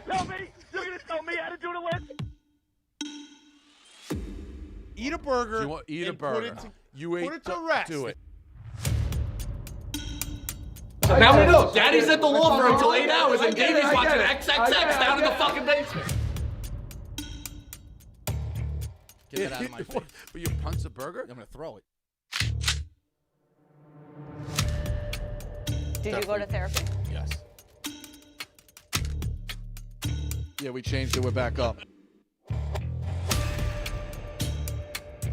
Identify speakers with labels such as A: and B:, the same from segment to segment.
A: gonna tell me? You're gonna tell me how to do the list?
B: Eat a burger.
C: Eat a burger.
B: Put it to rest.
C: Do it.
D: So now we know. Daddy's at the law firm until 8 hours, and Davey's watching XXX down in the fucking basement.
C: Get that out of my face. But you punch the burger?
B: I'm gonna throw it.
E: Did you go to therapy?
B: Yes.
C: Yeah, we changed it. We're back up.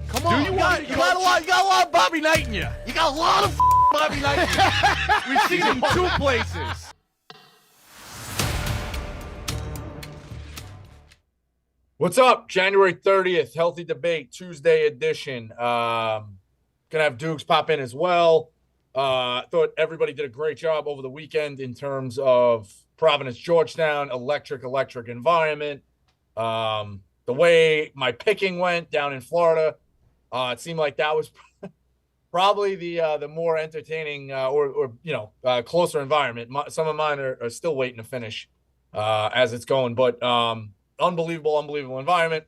B: Come on. You got a lot of Bobby Knight in you. You got a lot of Bobby Knight in you. We've seen him 2 places.
F: What's up? January 30th, Healthy Debate, Tuesday edition. Gonna have Dukes pop in as well. Thought everybody did a great job over the weekend in terms of Providence, Georgetown, electric environment. The way my picking went down in Florida, it seemed like that was probably the more entertaining or closer environment. Some of mine are still waiting to finish as it's going, but unbelievable environment.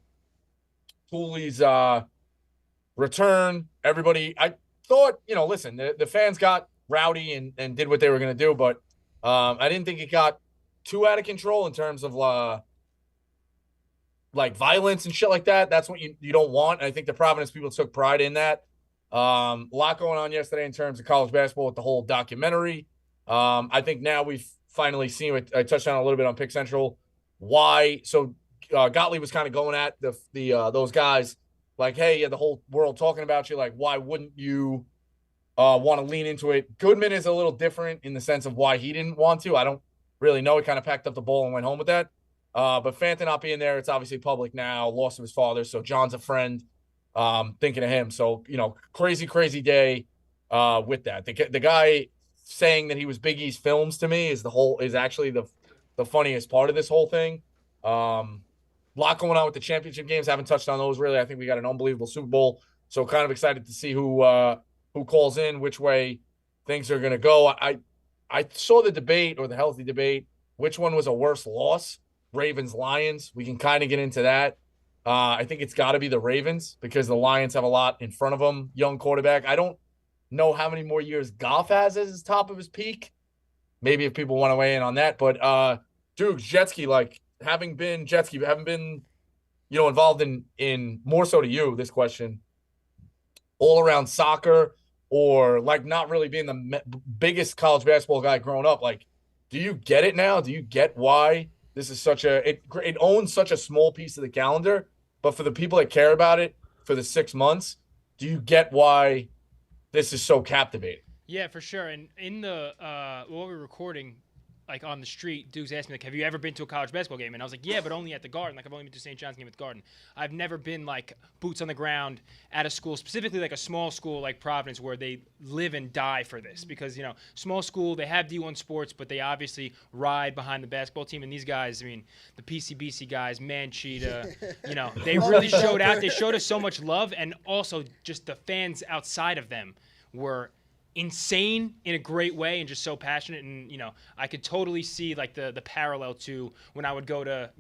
F: Cooley's return. Everybody, I thought, listen, the fans got rowdy and did what they were going to do, but I didn't think it got too out of control in terms of like violence and shit like that. That's what you don't want. And I think the Providence people took pride in that. A lot going on yesterday in terms of college basketball with the whole documentary. I think now we've finally seen it. I touched on it a little bit on Pick Central. Why? So Gottlieb was kind of going at those guys like, hey, the whole world talking about you. Like, why wouldn't you want to lean into it? Goodman is a little different in the sense of why he didn't want to. I don't really know. He kind of packed up the ball and went home with that. But Fanta not being there, it's obviously public now. Loss of his father, so John's a friend. Thinking of him. So, crazy day with that. The guy saying that he was Big E's Films to me is actually the funniest part of this whole thing. Lot going on with the championship games. Haven't touched on those really. I think we got an unbelievable Super Bowl. So kind of excited to see who calls in, which way things are going to go. I saw the debate or the healthy debate. Which one was a worse loss? Ravens, Lions. We can kind of get into that. I think it's got to be the Ravens because the Lions have a lot in front of them. Young quarterback. I don't know how many more years Goff has as his top of his peak. Maybe if people want to weigh in on that. But Dukes, jet ski, having been involved in more so to you, this question, all around soccer or not really being the biggest college basketball guy growing up. Do you get it now? Do you get why this is it owns such a small piece of the calendar, but for the people that care about it for the 6 months, do you get why this is so captivating?
G: Yeah, for sure. And in the while we were recording, on the street, Dukes asked me, have you ever been to a college basketball game? And I was like, yeah, but only at the Garden. I've only been to St. John's game at the Garden. I've never been, boots on the ground at a school, specifically a small school like Providence where they live and die for this. Because, small school, they have D1 sports, but they obviously ride behind the basketball team. And these guys, the PCBC guys, ManCheetah, they really showed out. They showed us so much love. And also just the fans outside of them were insane in a great way and just so passionate. And I could totally see the parallel to when I would go to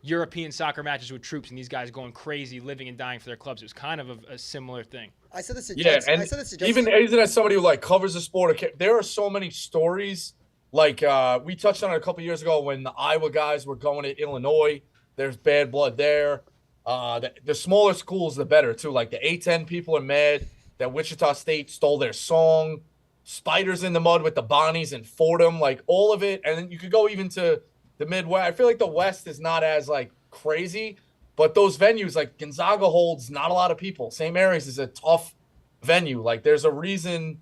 G: European soccer matches with troops and these guys going crazy, living and dying for their clubs. It was kind of a similar thing.
H: I said this to
F: Justin. Even as somebody who covers the sport, there are so many stories. We touched on it a couple years ago when the Iowa guys were going to Illinois. There's bad blood there. The smaller schools, the better too. The A-10 people are mad that Wichita State stole their song, Spiders in the Mud with the Bonnies and Fordham, all of it. And then you could go even to the Midwest. I feel like the West is not as crazy, but those venues Gonzaga holds not a lot of people. St. Mary's is a tough venue. There's a reason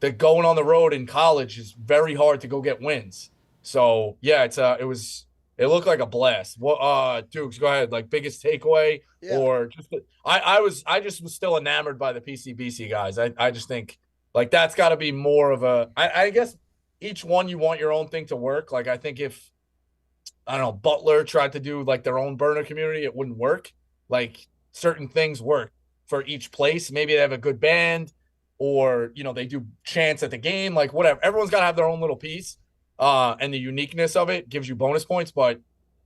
F: that going on the road in college is very hard to go get wins. So yeah, it looked like a blast. What, Dukes, go ahead. Biggest takeaway, or just I just was still enamored by the PCBC guys. I just think that's got to be more of a. I guess each one you want your own thing to work. I think if Butler tried to do their own burner community, it wouldn't work. Certain things work for each place. Maybe they have a good band, or they do chants at the game. Whatever. Everyone's got to have their own little piece. And the uniqueness of it gives you bonus points. But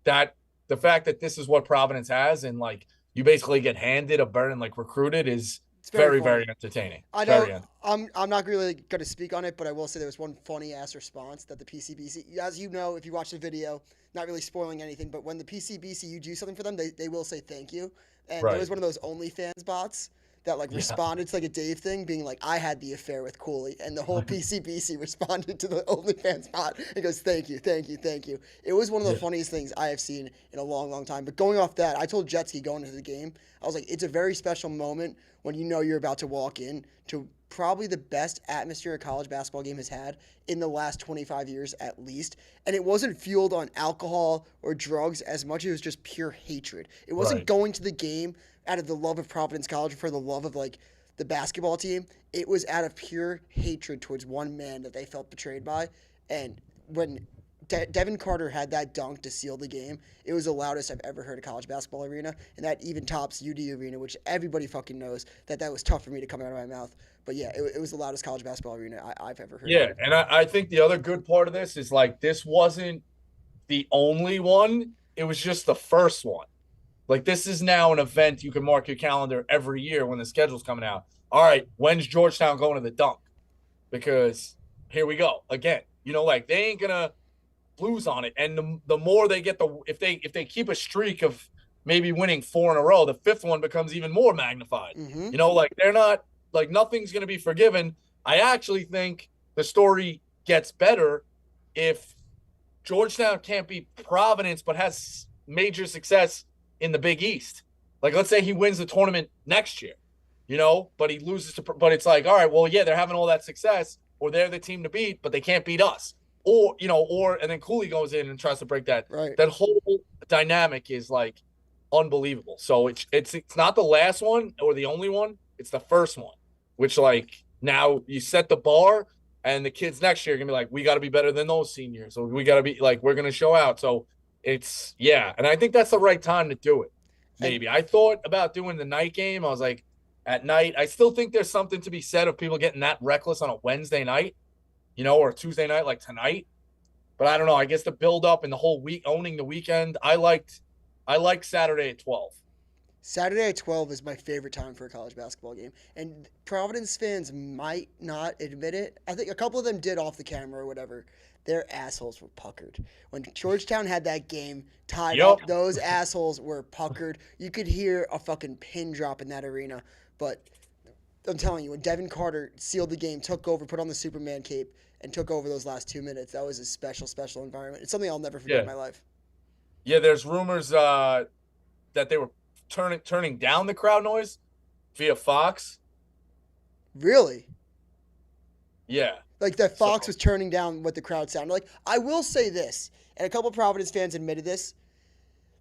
F: that the fact that this is what Providence has, and like you basically get handed a bird and like recruited is very, very entertaining.
E: I know. I'm not really going to speak on it, but I will say there was one funny ass response that the PCBC, as you know, if you watch the video, not really spoiling anything, but when the PCBC you do something for them, they will say thank you. And there was one of those OnlyFans bots that like responded to like a Dave thing, being like, I had the affair with Cooley, and the whole PCBC responded to the OnlyFans bot and goes, thank you, thank you, thank you. It was one of the funniest things I have seen in a long, long time. But going off that, I told Jetski going into the game, I was like, it's a very special moment when you know you're about to walk in to probably the best atmosphere a college basketball game has had in the last 25 years at least. And it wasn't fueled on alcohol or drugs as much as it was just pure hatred. It wasn't going to the game out of the love of Providence College for the love of like the basketball team. It was out of pure hatred towards one man that they felt betrayed by. And when Devin Carter had that dunk to seal the game, it was the loudest I've ever heard a college basketball arena, and that even tops UD Arena, which everybody fucking knows that was tough for me to come out of my mouth. But yeah, it was the loudest college basketball arena I've ever heard.
F: Yeah, and I think the other good part of this is like this wasn't the only one; it was just the first one. Like this is now an event you can mark your calendar every year when the schedule's coming out. All right, when's Georgetown going to the dunk? Because here we go again. You know, like they ain't gonna lose on it, and the more they get if they keep a streak of maybe winning 4 in a row, the 5th one becomes even more magnified. You know, like they're not like nothing's going to be forgiven. I actually think the story gets better if Georgetown can't beat Providence but has major success in the Big East. Like let's say he wins the tournament next year, you know, but he loses to, but it's like, all right, well, yeah, they're having all that success, or they're the team to beat, but they can't beat us. Or, you know, and then Cooley goes in and tries to break that.
E: Right.
F: That whole dynamic is like unbelievable. So it's not the last one or the only one. It's the first one, which like now you set the bar, and the kids next year are gonna be like, we got to be better than those seniors. So we got to be like, we're gonna show out. So it's and I think that's the right time to do it. Maybe I thought about doing the night game. I was like, at night. I still think there's something to be said of people getting that reckless on a Wednesday night. You know, or a Tuesday night like tonight. But I don't know. I guess the build up and the whole week, owning the weekend, I liked Saturday at 12.
E: Saturday at 12 is my favorite time for a college basketball game. And Providence fans might not admit it. I think a couple of them did off the camera or whatever. Their assholes were puckered. When Georgetown had that game tied up, those assholes were puckered. You could hear a fucking pin drop in that arena. But I'm telling you, when Devin Carter sealed the game, took over, put on the Superman cape, and took over those last 2 minutes, that was a special, special environment. It's something I'll never forget in my life.
F: Yeah, there's rumors that they were turning down the crowd noise via Fox.
E: Really?
F: Yeah.
E: Like that Fox was turning down what the crowd sounded like. I will say this, and a couple of Providence fans admitted this.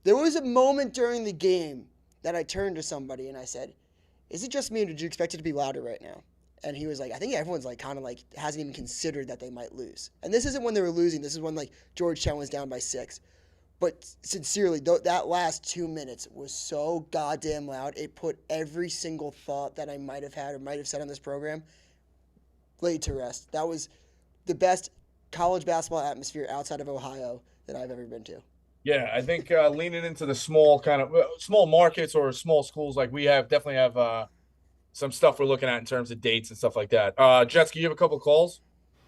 E: There was a moment during the game that I turned to somebody and I said, is it just me, or did you expect it to be louder right now? And he was like, I think everyone's like kind of like hasn't even considered that they might lose. And this isn't when they were losing. This is when like Georgetown was down by 6. But sincerely, that last 2 minutes was so goddamn loud. It put every single thought that I might have had or might have said on this program laid to rest. That was the best college basketball atmosphere outside of Ohio that I've ever been to.
F: Yeah, I think leaning into the small markets or small schools like we have definitely have some stuff we're looking at in terms of dates and stuff like that. Jets, can you have a couple of calls?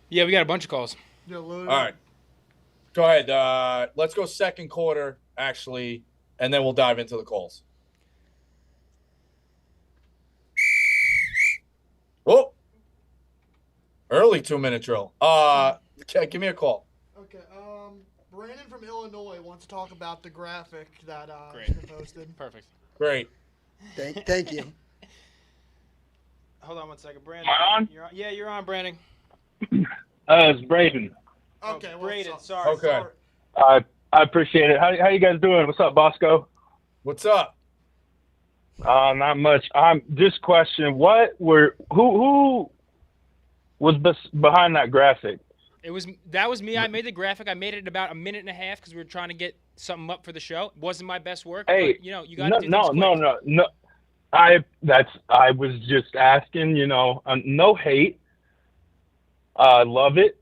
G: Yeah, we got a bunch of calls.
B: Yeah,
F: all right. Go ahead. Let's go second quarter, actually, and then we'll dive into the calls. Whoa. Early 2-minute drill. Give me a call.
B: Okay. Brandon from Illinois wants to talk about the graphic that
G: Great.
B: you posted.
G: Perfect.
F: Great.
E: Thank you.
G: Hold on one second, Brandon.
H: Am I on?
G: You're on. Yeah, you're on, Brandon.
H: It's Braden.
B: Okay, well,
G: Braden,
B: so-
G: sorry.
F: Okay.
H: I appreciate it. How you guys doing? What's up, Bosco?
F: What's up?
H: Not much. I'm just questioning who was behind that graphic?
G: That was me. I made the graphic. I made it in about a minute and a half because we were trying to get something up for the show. It wasn't my best work.
H: Hey,
G: but, you got to do
H: no. I was just asking. No hate. I love it.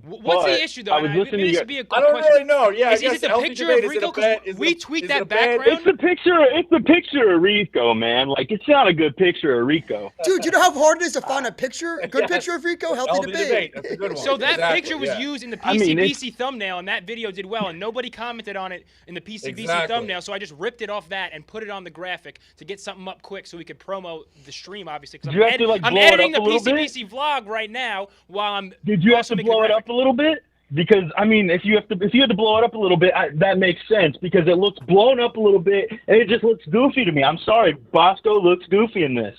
G: What's the issue, though?
H: I was listening
G: Maybe
H: to
G: this
H: you.
G: would be a
F: I don't
G: question.
F: really know. Yeah, I
G: Is
F: guess
G: it the
F: healthy
G: picture
F: debate,
G: of
F: is it a
G: Rico?
F: bad-
G: Because
F: is
G: we
F: it-
G: tweet
F: is it
G: that
F: a bad-
G: background.
H: It's the picture of Rico, man. Like, it's not a good picture of Rico.
E: Dude, you know how hard it is to find a picture, a good
F: Yes.
E: picture of Rico? Healthy
F: Healthy
E: debate.
F: debate. That's a good one.
G: So that
F: Exactly,
G: picture was
F: yeah.
G: used in the
H: I mean,
G: PCBC thumbnail, and that video did well, and nobody commented on it in the PCBC
F: Exactly.
G: thumbnail. So I just ripped it off that and put it on the graphic to get something up quick, so we could promote the stream, obviously. Because
H: Did you have to, like,
G: I'm
H: blow it
G: editing the
H: up a little bit?
G: PCBC vlog right now while I'm.
H: Did you have
G: also
H: to
G: making a
H: blow it up
G: graphic.
H: a little bit? Because I mean, if you had to blow it up a little bit, that makes sense because it looks blown up a little bit and it just looks goofy to me. I'm sorry, Bosco looks goofy in this.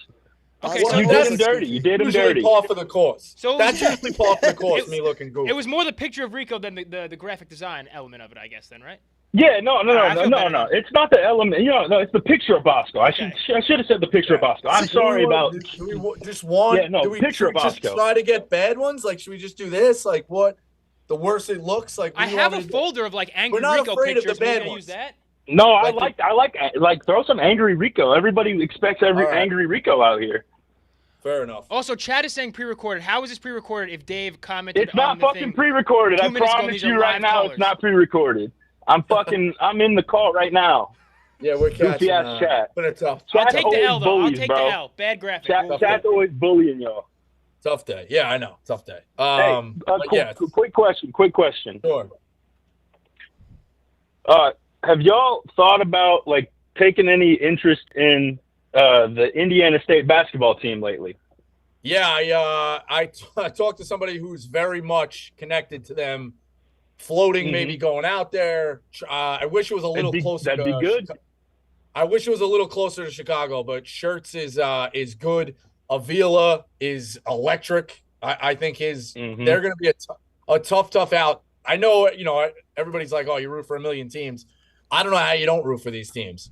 G: Okay,
E: Well,
G: so
H: You
F: that's
H: did him dirty. You did him
F: Usually
H: dirty.
F: par for the course.
G: So-
F: That's usually par for the course,
G: It-
F: me looking goofy.
G: It was more the picture of Rico than the graphic design element of it, I guess. Then, right?
H: Yeah, no.
G: I feel better now.
H: It's not the element. No, it's the picture of Bosco. I should have said the picture of Bosco. I'm sorry about.
F: Do we just want?
H: Yeah, no,
F: do we
H: picture of
F: just
H: Bosco.
F: try to get bad ones? Like, should we just do this? Like, what? The worse it looks. Like, what
G: I
F: do you
G: have
F: want
G: a
F: me to do?
G: folder of like angry
F: We're not
G: Rico
F: afraid of the
G: pictures. Maybe
F: bad
G: I
F: ones.
G: use that.
H: No, I
F: Like
H: like throw some angry Rico. Everybody expects
F: All right.
H: angry Rico out here.
F: Fair enough.
G: Also, Chad is saying pre-recorded. How is this pre-recorded if Dave commented
H: It's not
G: on the
H: fucking
G: thing?
H: pre-recorded.
G: 2
H: I
G: minutes ago,
H: promise
G: these are
H: you right
G: live
H: now,
G: callers.
H: it's not pre-recorded. I'm in the call right now.
F: Yeah, we're catching.
H: ass chat.
F: Been a tough
G: I'll
H: Chat
G: take the
H: always
G: L, though. I'll
H: bullies,
G: take
H: bro.
G: the L. Bad graphic. We'll-
H: Chat's always bullying y'all.
F: day. Yeah, I know. Tough day.
H: Hey,
F: but yeah,
H: quick question.
F: sure.
H: Have y'all thought about like taking any interest in the Indiana State basketball team lately?
F: Yeah, I talked to somebody who's very much connected to them, floating, maybe going out there. I wish it was a little closer.
H: That'd be good.
F: I wish it was a little closer to Chicago, but Shirts is good. Avila is electric. I think they're going to be a tough out. I know, everybody's like, oh, you root for a million teams. I don't know how you don't root for these teams.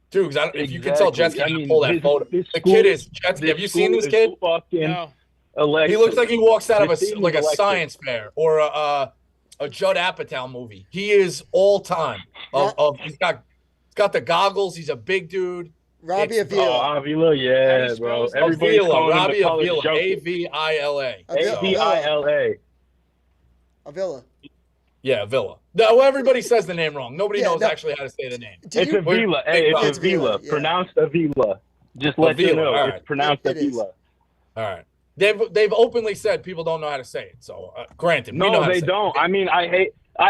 F: Dude, if you can tell Jetsky to pull that photo. The kid is Jetsky. Have you seen this kid?
G: No.
F: He looks like he walks out of
H: This team
F: a
H: is electric.
F: science fair or a Judd Apatow movie. He is all time. He's got the goggles. He's a big dude.
E: Robbie
F: It's-
E: Avila.
H: Avila,
G: How do
H: yeah,
G: you
H: bro.
G: spell his name?
H: Everybody's calling him
F: Robbie
H: the college
F: Avila.
H: joker.
F: Avila.
H: Avila.
E: Avila.
F: Yeah, Villa. No, everybody says the name wrong. Nobody
E: Yeah,
F: knows
E: no.
F: actually how to say the name.
E: Did
H: It's
E: you-
H: Avila. Hey,
F: It's
H: it's Avila.
E: Avila, yeah.
H: Pronounced Avila. Just let you
F: Avila,
H: know.
F: all right.
H: It's pronounced
E: It is.
H: Avila.
F: All right. They've openly said people don't know how to say it. So granted, we know
H: No,
F: how to
H: they
F: say
H: don't.
F: It.
H: I mean, I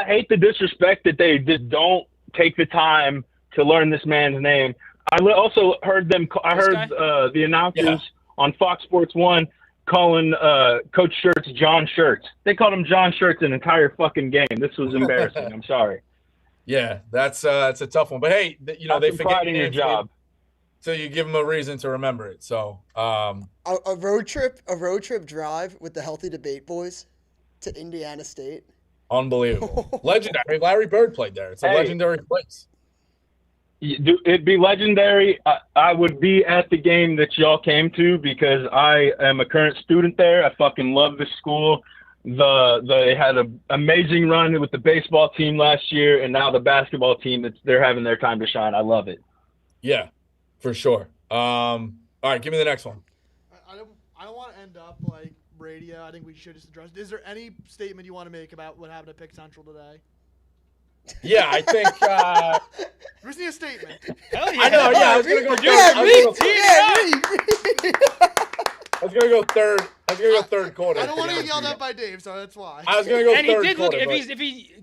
H: hate the disrespect that they just don't take the time to learn this man's name. I also heard them. I
G: This
H: heard
G: guy?
H: the announcers
F: Yeah.
H: on Fox Sports 1 calling Coach Shirts John Shirts. They called him John Shirts an entire fucking game. This was embarrassing. I'm sorry.
F: Yeah, that's a tough one. But hey, they
H: Have
F: forget
H: some pride in your
F: names
H: job.
F: so you give them a reason to remember it. So
E: a road trip drive with the Healthy Debate boys to Indiana State.
F: unbelievable, legendary. Larry Bird played there. It's a
H: Hey.
F: legendary place.
H: It'd be legendary. I would be at the game that y'all came to because I am a current student there. I fucking love this school. They had an amazing run with the baseball team last year, and now the basketball team. They're having their time to shine. I love it.
F: Yeah, for sure. All right, give me the next one.
I: I don't want to end up like radio. I think we should just address. Is there any statement you want to make about what happened at Pick Central today?
F: Yeah, I think.
I: We just need a statement.
G: Hell yeah.
F: I know. Yeah, I was gonna go third.
E: Yeah,
F: I was gonna go third. I was gonna go third quarter.
I: I don't want to
F: to
I: get yelled at by Dave, so that's why.
F: I was gonna go
G: And he
F: third
G: did look.
F: quarter.
G: If he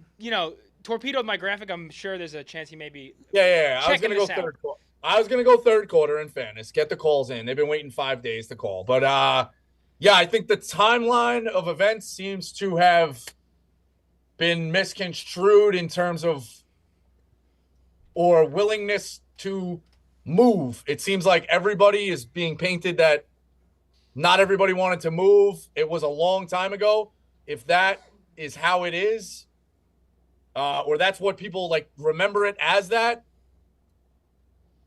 G: torpedoed my graphic, I'm sure there's a chance he may be.
F: Yeah. I was
G: checking
F: gonna go
G: this out.
F: third quarter. I was gonna go third quarter. In fairness, get the calls in. They've been waiting 5 days to call, but yeah, I think the timeline of events seems to have been misconstrued in terms of or willingness to move. It seems like everybody is being painted that not everybody wanted to move. It was a long time ago. If that is how it is, or that's what people like remember it as that,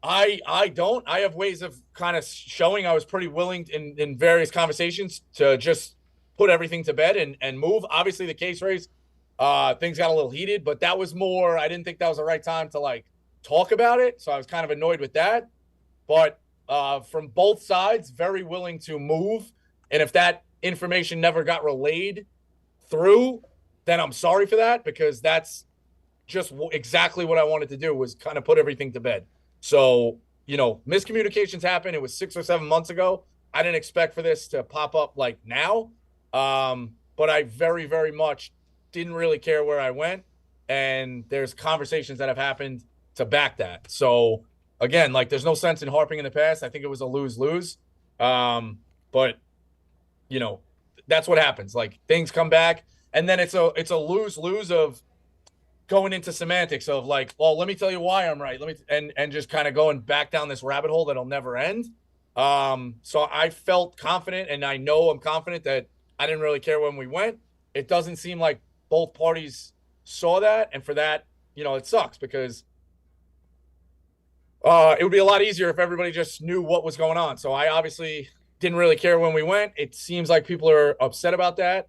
F: I don't. I have ways of kind of showing I was pretty willing in various conversations to just put everything to bed and move. Obviously, the case race, things got a little heated, but that was more, I didn't think that was the right time to like talk about it. So I was kind of annoyed with that. But from both sides, very willing to move. And if that information never got relayed through, then I'm sorry for that, because that's just exactly what I wanted to do, was kind of put everything to bed. So, miscommunications happen. It was 6 or 7 months ago. I didn't expect for this to pop up like now. But I very, very much didn't really care where I went. And there's conversations that have happened to back that. So again, like, there's no sense in harping in the past. I think it was a lose-lose. But that's what happens. Like, things come back, and then it's a lose-lose of going into semantics of like, well, let me tell you why I'm right. And just kind of going back down this rabbit hole that'll never end. So I felt confident, and I know I'm confident that I didn't really care when we went. It doesn't seem like both parties saw that, and for that, it sucks, because it would be a lot easier if everybody just knew what was going on. So I obviously didn't really care when we went. It seems like people are upset about that,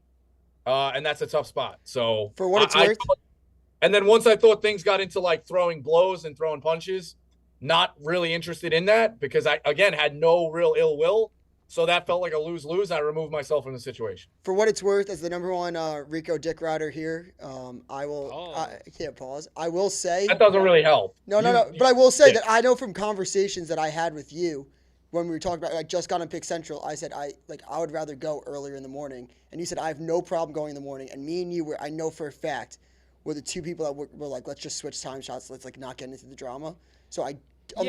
F: and that's a tough spot. So
E: for what it's worth.
F: And then once I thought things got into like throwing blows and throwing punches, not really interested in that, because I, again, had no real ill will. So that felt like a lose-lose. I removed myself from the situation.
E: For what it's worth, as the number one Rico dick rider here, I can't pause. I will say
F: that doesn't really help.
E: No. But I will say that I know from conversations that I had with you when we were talking about, like, just got on Pick Central, I said I would rather go earlier in the morning, and you said I have no problem going in the morning. And me and you I know for a fact, were the two people that were like, let's just switch time shots. Let's not get into the drama. So I don't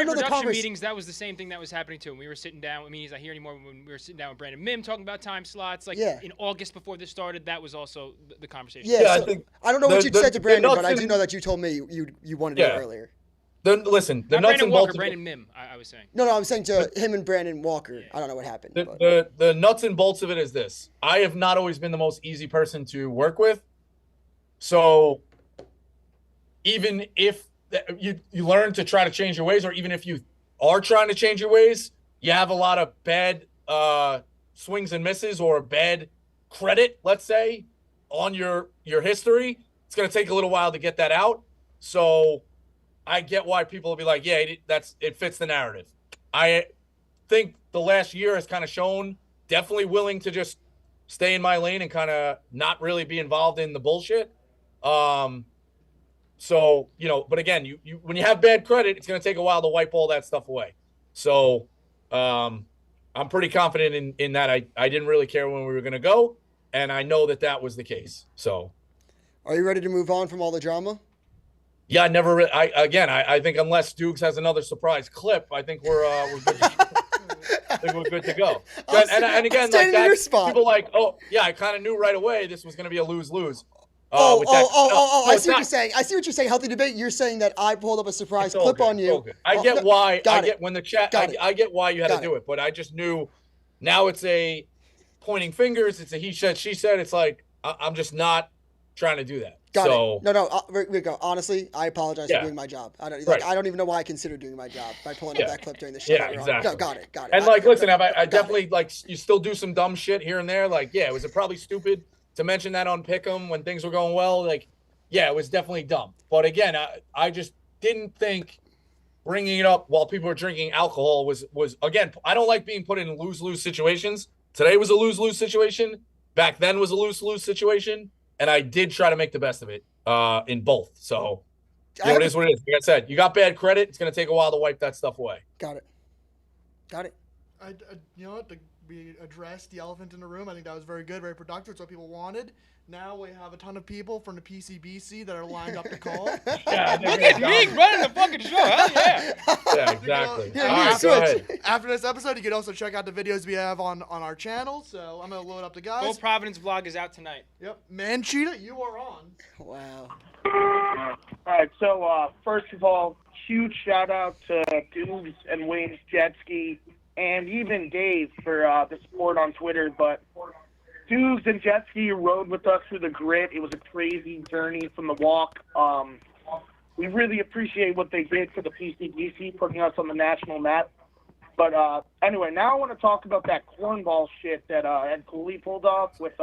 E: know the conversation
G: meetings. That was the same thing that was happening too. When we were sitting down, I hear anymore when we were sitting down with Brandon Mim talking about time slots. Like in August before this started, that was also the conversation.
E: Yeah, so I don't know what you said to Brandon, but I do know that you told me you wanted to go earlier.
F: The nuts
G: Brandon
F: and
G: Walker,
F: bolts.
G: Brandon Mim, I was saying.
E: No, I'm saying to him and Brandon Walker. Yeah. I don't know what happened.
F: The nuts and bolts of it is this: I have not always been the most easy person to work with. So even if you learn to try to change your ways, or even if you are trying to change your ways, you have a lot of bad swings and misses, or bad credit, let's say, on your history. It's going to take a little while to get that out. So I get why people will be like, yeah, it fits the narrative. I think the last year has kind of shown definitely willing to just stay in my lane and kind of not really be involved in the bullshit. So, but again, you when you have bad credit, it's going to take a while to wipe all that stuff away. So I'm pretty confident in that. I didn't really care when we were going to go, and I know that was the case. So
E: are you ready to move on from all the drama?
F: Yeah, I think unless Dukes has another surprise clip, I think we're good. I think we're good to go. And again, like that, people like, oh yeah, I kind of knew right away this was going to be a lose-lose.
E: I see what you're saying. I see what you're saying. Healthy debate. You're saying that I pulled up a surprise clip on you.
F: I get why. I get when the chat. I get why you had to do it, but I just knew. Now it's a pointing fingers. It's a he said, she said. It's like I'm just not trying to do that.
E: Got it. No, Rico. Honestly, I apologize for doing my job. I don't even know why I consider doing my job by pulling up that clip during the show.
F: Yeah, exactly.
E: No, got it.
F: And listen, I definitely you still do some dumb shit here and there. Like, was it probably stupid to mention that on Pick'em when things were going well? Like, it was definitely dumb. But again, I just didn't think bringing it up while people were drinking alcohol was again. I don't like being put in lose-lose situations. Today was a lose-lose situation. Back then was a lose-lose situation. And I did try to make the best of it in both. So it is what it is. Like I said, you got bad credit. It's going to take a while to wipe that stuff away.
E: Got it.
I: You know what? We addressed the elephant in the room. I think that was very good, very productive. It's what people wanted. Now we have a ton of people from the PCBC that are lined up to call.
G: Look at me running the fucking show. Hell yeah.
F: Yeah, exactly.
E: All right, go ahead.
I: After this episode, you can also check out the videos we have on our channel. So I'm going to load up the guys.
G: Full Providence vlog is out tonight.
I: Yep. ManCheetah, you are on.
E: Wow.
J: All right, so first of all, huge shout-out to Dubes and Wayne's Jet Ski, and even Dave for the support on Twitter. But Dubes and Jet Ski rode with us through the grit. It was a crazy journey from the walk. We really appreciate what they did for the PCBC, putting us on the national map. But anyway, now I want to talk about that cornball shit that Ed Cooley pulled off with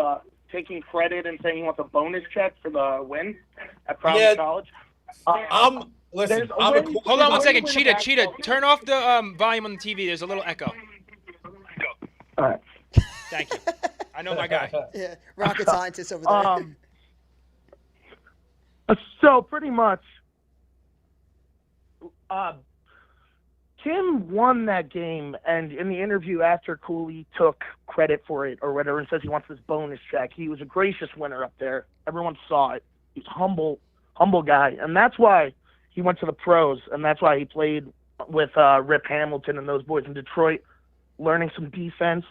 J: taking credit and saying he wants a bonus check for the win at Providence College.
F: Listen,
G: hold on one second. Cheetah, turn off the volume on the TV. There's a little echo.
J: All right.
G: Thank you. I know my guy.
E: Yeah, rocket scientist over there.
K: So pretty much, Tim won that game, and in the interview after Cooley took credit for it or whatever and says he wants this bonus check, he was a gracious winner up there. Everyone saw it. He's a humble guy, and that's why he went to the pros, and that's why he played with Rip Hamilton and those boys in Detroit, learning some defense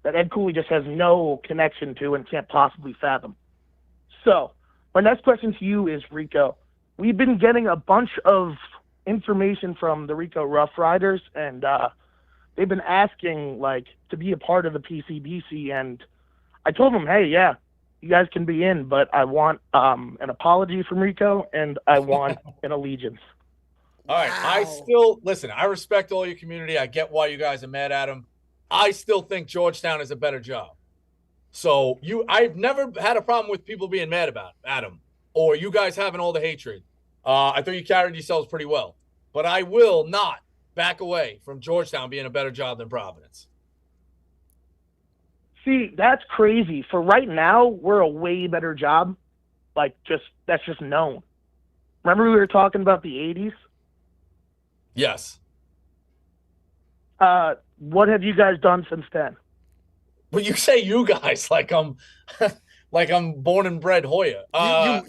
K: that Ed Cooley just has no connection to and can't possibly fathom. So my next question to you is, Rico, we've been getting a bunch of information from the Rico Rough Riders, and they've been asking to be a part of the PCBC, and I told them, hey, yeah, you guys can be in, but I want an apology from Rico, and I want an allegiance.
F: All right, I respect all your community. I get why you guys are mad at him. I still think Georgetown is a better job. So I've never had a problem with people being mad about Adam or you guys having all the hatred. I thought you carried yourselves pretty well. But I will not back away from Georgetown being a better job than Providence.
K: See, that's crazy. For right now, we're a way better job. That's just known. Remember we were talking about the 80s?
F: Yes.
K: What have you guys done since then?
F: Well, you say you guys like I'm born and bred Hoya.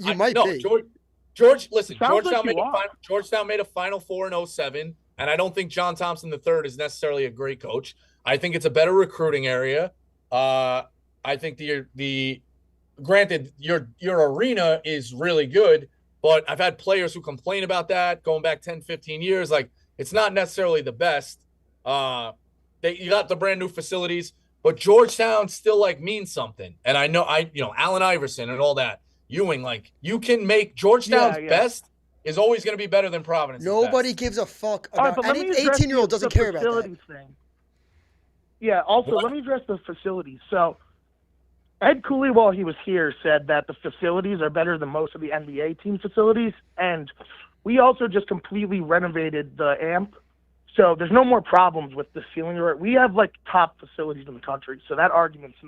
E: You might be.
F: Listen, Georgetown made a Final Four in 2007, and I don't think John Thompson III is necessarily a great coach. I think it's a better recruiting area. I think granted your arena is really good, but I've had players who complain about that going back 10, 15 years. It's not necessarily the best. You got the brand new facilities, but Georgetown still means something. And I know Allen Iverson and all that. Ewing, you can make Georgetown's best is always going to be better than Providence.
E: Nobody gives a fuck about any 18-year-old doesn't care about that.
K: Thing. Yeah, also, let me address the facilities. So, Ed Cooley, while he was here, said that the facilities are better than most of the NBA team facilities, and we also just completely renovated the AMP, so there's no more problems with the ceiling. We have, top facilities in the country, so that argument's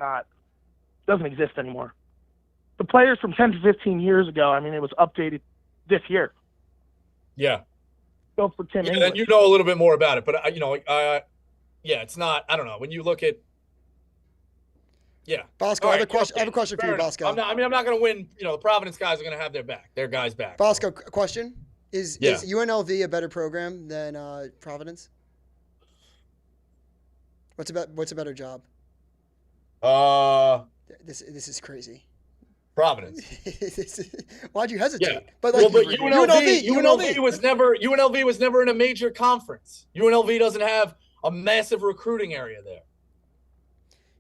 K: doesn't exist anymore. The players from 10 to 15 years ago, it was updated this year.
F: Yeah.
K: Go for Tim English.
F: And you know a little bit more about it, but it's not. I don't know. When you look at,
E: Bosco, I have a question for you, Bosco.
F: I'm not going to win. The Providence guys are going to have their guys back.
E: Bosco, question: Is UNLV a better program than Providence? What's a better job? This is crazy.
F: Providence.
E: Why'd you hesitate?
F: Yeah. But UNLV was never in a major conference. UNLV doesn't have a massive recruiting area there.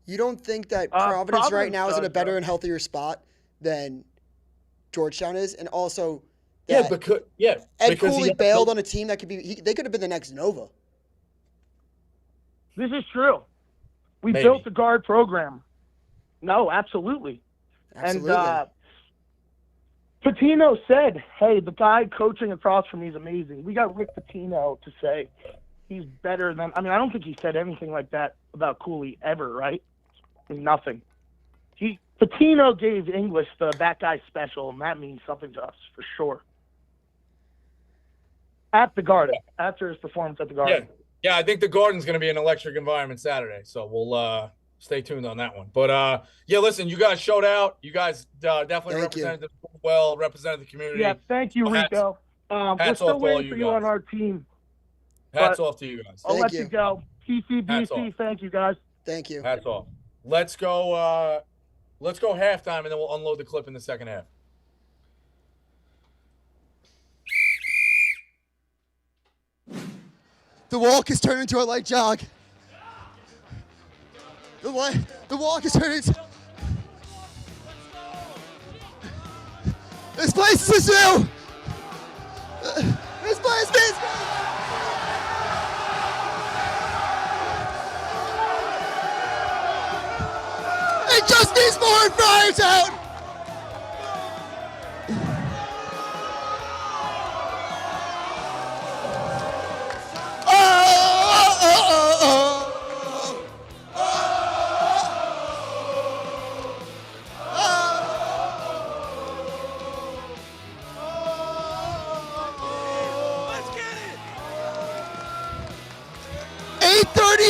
E: You don't think that Providence right now is in a better and healthier spot than Georgetown is, and also Ed Cooley bailed on a team that they could have been the next Nova.
K: This is true. We built a guard program. No, absolutely. And Patino said, hey, the guy coaching across from me is amazing. We got Rick Patino to say he's better than – I don't think he said anything like that about Cooley ever, right? Nothing. Patino gave English that guy special, and that means something to us for sure. At the Garden, after his performance at the Garden.
F: Yeah, I think the Garden's going to be an electric environment Saturday, so we'll stay tuned on that one. But, listen, you guys showed out. You guys definitely represented the community.
K: Yeah, thank you, Rico. We're still waiting for you on our team.
F: Hats off to you guys.
K: I'll let you go. PCBC, thank you, guys.
E: Thank you.
F: Hats off. Let's go halftime, and then we'll unload the clip in the second half.
E: The walk is turning into a light jog. The walk is turning into... This place is new! This place is... It just needs more Friars out!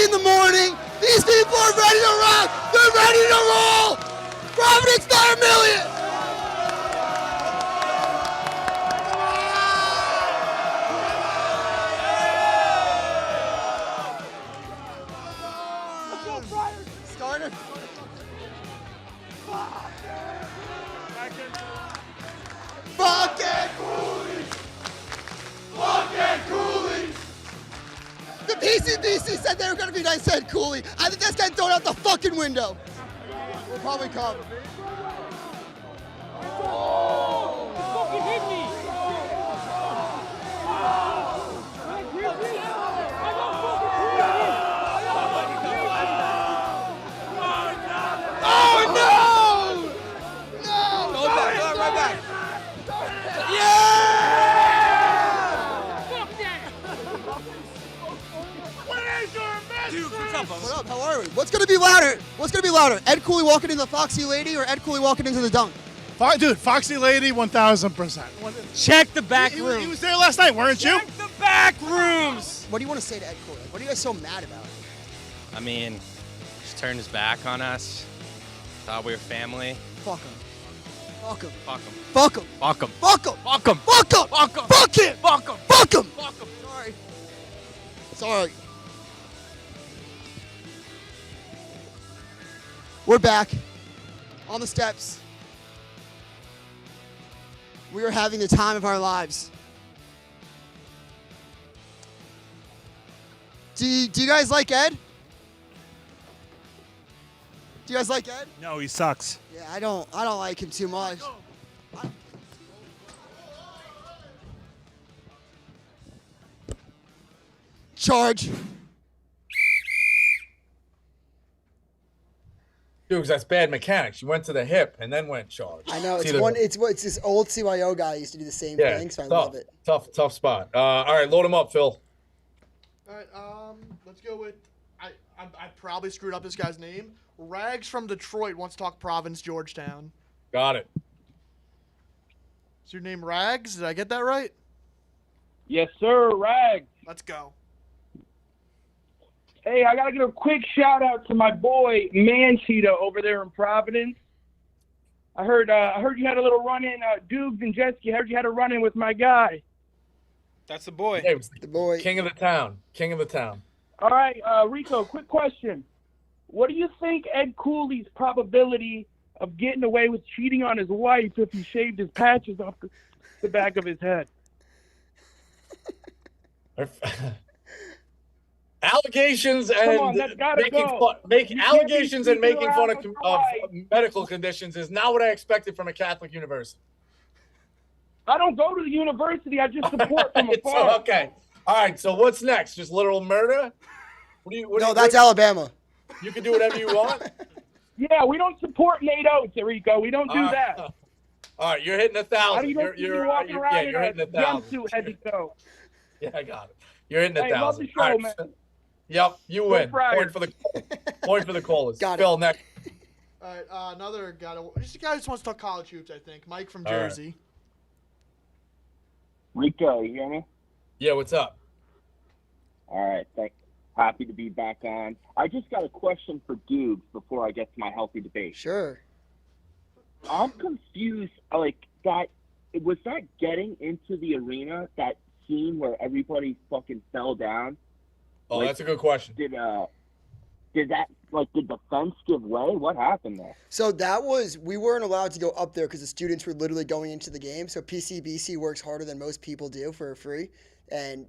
E: in the morning. These people are ready to rock. They're ready to roll. Providence by a million. Starter. Fucking Cooley! Fucking Cooley! The PCBC said they were gonna be nice, said Cooley. I think that's getting thrown out the fucking window. We'll probably come.
G: Oh! Fucking hit me!
E: Oh no! No!
C: Go back, go right back. Dude, what's up,
E: What up? How are we? What's gonna be louder? What's gonna be louder? Ed Cooley walking into the Foxy Lady or Ed Cooley walking into the dunk?
B: Dude, Foxy Lady, 1,000%.
G: Check the back
B: He
G: room.
B: was there last night, weren't you?
G: Check the back rooms.
E: What do you want to say to Ed Cooley? What are you guys so mad about?
L: I mean, just turned his back on us. Thought we were family.
E: Fuck him. Fuck him.
L: Fuck him.
E: Fuck him.
L: Fuck him.
E: Fuck him.
L: Fuck him.
E: Fuck him.
L: Fuck him.
E: Fuck him.
L: Fuck him.
E: Fuck him.
L: Fuck him.
E: Sorry. Sorry. We're back on the steps. We are having the time of our lives. Do you guys like Ed? Do you guys like Ed?
A: No, he sucks.
E: Yeah, I don't like him too much. Charge.
F: Dude, that's bad mechanics. You went to the hip and then went charge.
E: I know
F: See
E: it's this old CYO guy used to do the same thing, so I love it.
F: Tough spot. All right, load him up, Phil.
I: All right, let's go with I probably screwed up this guy's name. Rags from Detroit wants to talk Providence, Georgetown.
F: Got it.
I: Is your name Rags? Did I get that right?
K: Yes, sir, Rags.
I: Let's go.
K: Hey, I gotta give a quick shout out to my boy ManCheetah over there in Providence. I heard you had a little run in, Dukes and Jetski. I heard you had a run in with my guy.
G: That's the boy.
F: Hey, it was
E: The boy.
F: king of the town. King of the town.
K: All right, Rico, quick question. What do you think Ed Cooley's probability of getting away with cheating on his wife if he shaved his patches off the back of his head?
F: Allegations and making fun of medical conditions is not what I expected from a Catholic university.
K: I don't go to the university. I just support from afar.
F: So, okay. All right. So what's next? Just literal murder?
E: No, that's Alabama.
F: You can do whatever you want.
K: Yeah, we don't support Nate Oates, Rico. We don't do that.
F: All right, you're hitting 1,000. You're
K: walking around in
F: hitting
K: a
F: 1,000.
K: jumpsuit head to toe.
F: Yeah, I got it. You're hitting 1,000.
K: Love the show,
F: All right,
K: man.
F: Yep, you win.
K: Friars.
F: Point for the callers.
E: Got it.
F: Phil, next.
I: All right, another guy. Just a guy who just wants to talk college hoops, I think. Mike from
F: All right.
I: Jersey.
M: Rico, you hear me?
F: Yeah, what's up?
M: All right, thanks. Happy to be back on. I just got a question for Dukes before I get to my healthy debate.
E: Sure.
M: I'm confused. Like that, was that getting into the arena? That scene where everybody fucking fell down?
F: Oh, that's a good question.
M: Did the fence give way? What happened there?
E: So we weren't allowed to go up there because the students were literally going into the game. So PCBC works harder than most people do for free. And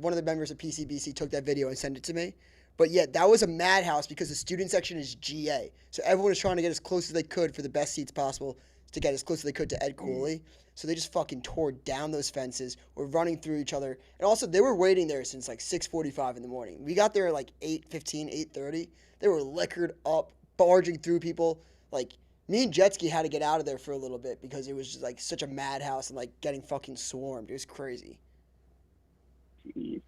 E: one of the members of PCBC took that video and sent it to me. But yeah, that was a madhouse because the student section is GA. So everyone was trying to get as close as they could for the best seats possible to get as close as they could to Ed Cooley. So they just fucking tore down those fences, were running through each other. And also, they were waiting there since like 6:45 in the morning. We got there at like 8:15, 8:30. They were liquored up, barging through people. Like, me and Jetski had to get out of there for a little bit because it was just like such a madhouse and like getting fucking swarmed. It was crazy.
M: Jeez.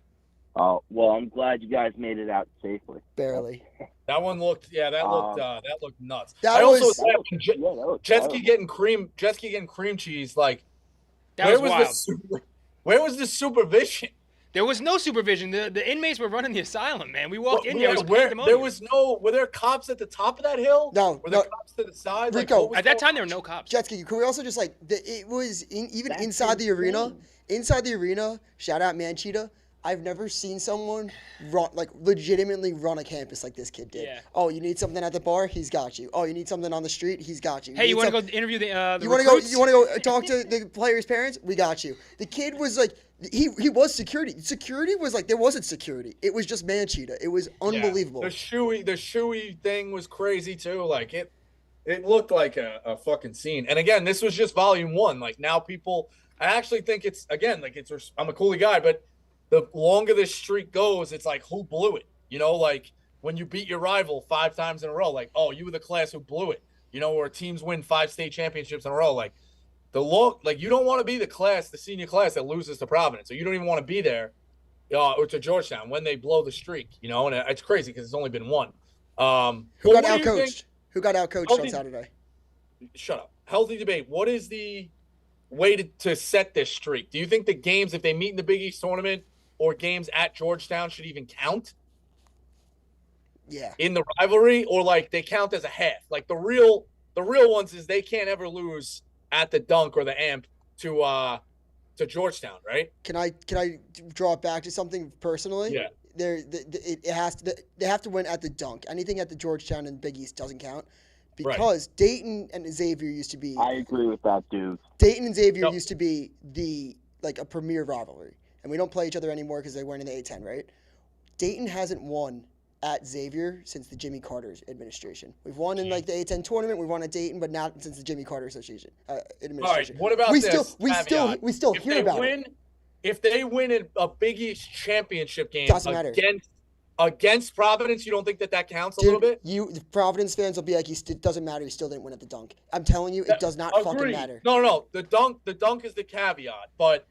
M: Oh, well, I'm glad you guys made it out safely.
E: Barely.
F: That one looked, that looked nuts.
E: That
F: I also
E: was-
F: said Jetski getting cream cheese. Like,
G: That was wild.
F: Where was the supervision?
G: There was no supervision. The inmates were running the asylum, man. We walked in there. It was
F: Were
G: pandemonium.
F: there cops at the top of that hill?
E: No.
F: Were there cops to the side?
E: Rico,
G: At that time, there were no cops.
E: Jetski, could we also just it was inside the arena? Inside the arena, shout out ManCheetah. I've never seen someone legitimately run a campus like this kid did.
G: Yeah.
E: Oh, you need something at the bar? He's got you. Oh, you need something on the street? He's got you.
G: Hey, you want to go interview the
E: You want
G: recruits?
E: to go talk to the players' parents? We got you. The kid was like, he was security. Security was like, there wasn't security. It was just ManCheetah. It was unbelievable.
F: The shoey thing was crazy too. Like it looked like a fucking scene. And again, this was just volume 1. Like now people, I actually think it's I'm a Cooley guy, but the longer this streak goes, it's like, who blew it? You know, like when you beat your rival 5 times in a row, like, oh, you were the class who blew it. You know, where teams win 5 state championships in a row. Like you don't want to be the senior class that loses to Providence. So you don't even want to be there or to Georgetown when they blow the streak, you know, and it's crazy because it's only been 1.
E: Who got outcoached? Who got outcoached on Saturday?
F: Shut up. Healthy debate. What is the way to set this streak? Do you think the games, if they meet in the Big East tournament, or games at Georgetown should even count?
E: Yeah.
F: In the rivalry, or like they count as a half? Like the real ones is they can't ever lose at the Dunk or the Amp to Georgetown, right?
E: Can I draw it back to something personally?
F: Yeah.
E: They have to win at the Dunk. Anything at the Georgetown and Big East doesn't count. Because Dayton and Xavier used to be.
M: I agree with that, dude.
E: Dayton and Xavier used to be a premier rivalry. And we don't play each other anymore because they weren't in the A-10, right? Dayton hasn't won at Xavier since the Jimmy Carter's administration. We've won in the A-10 tournament. We won at Dayton, but not since the Jimmy Carter administration.
F: All right. What about
E: we
F: this?
E: We still hear about it.
F: If they win a Big East championship game against Providence, you don't think that counts a little bit?
E: The Providence fans will be like, it doesn't matter. He still didn't win at the Dunk. I'm telling you, it does not fucking matter.
F: No. The Dunk is the caveat, but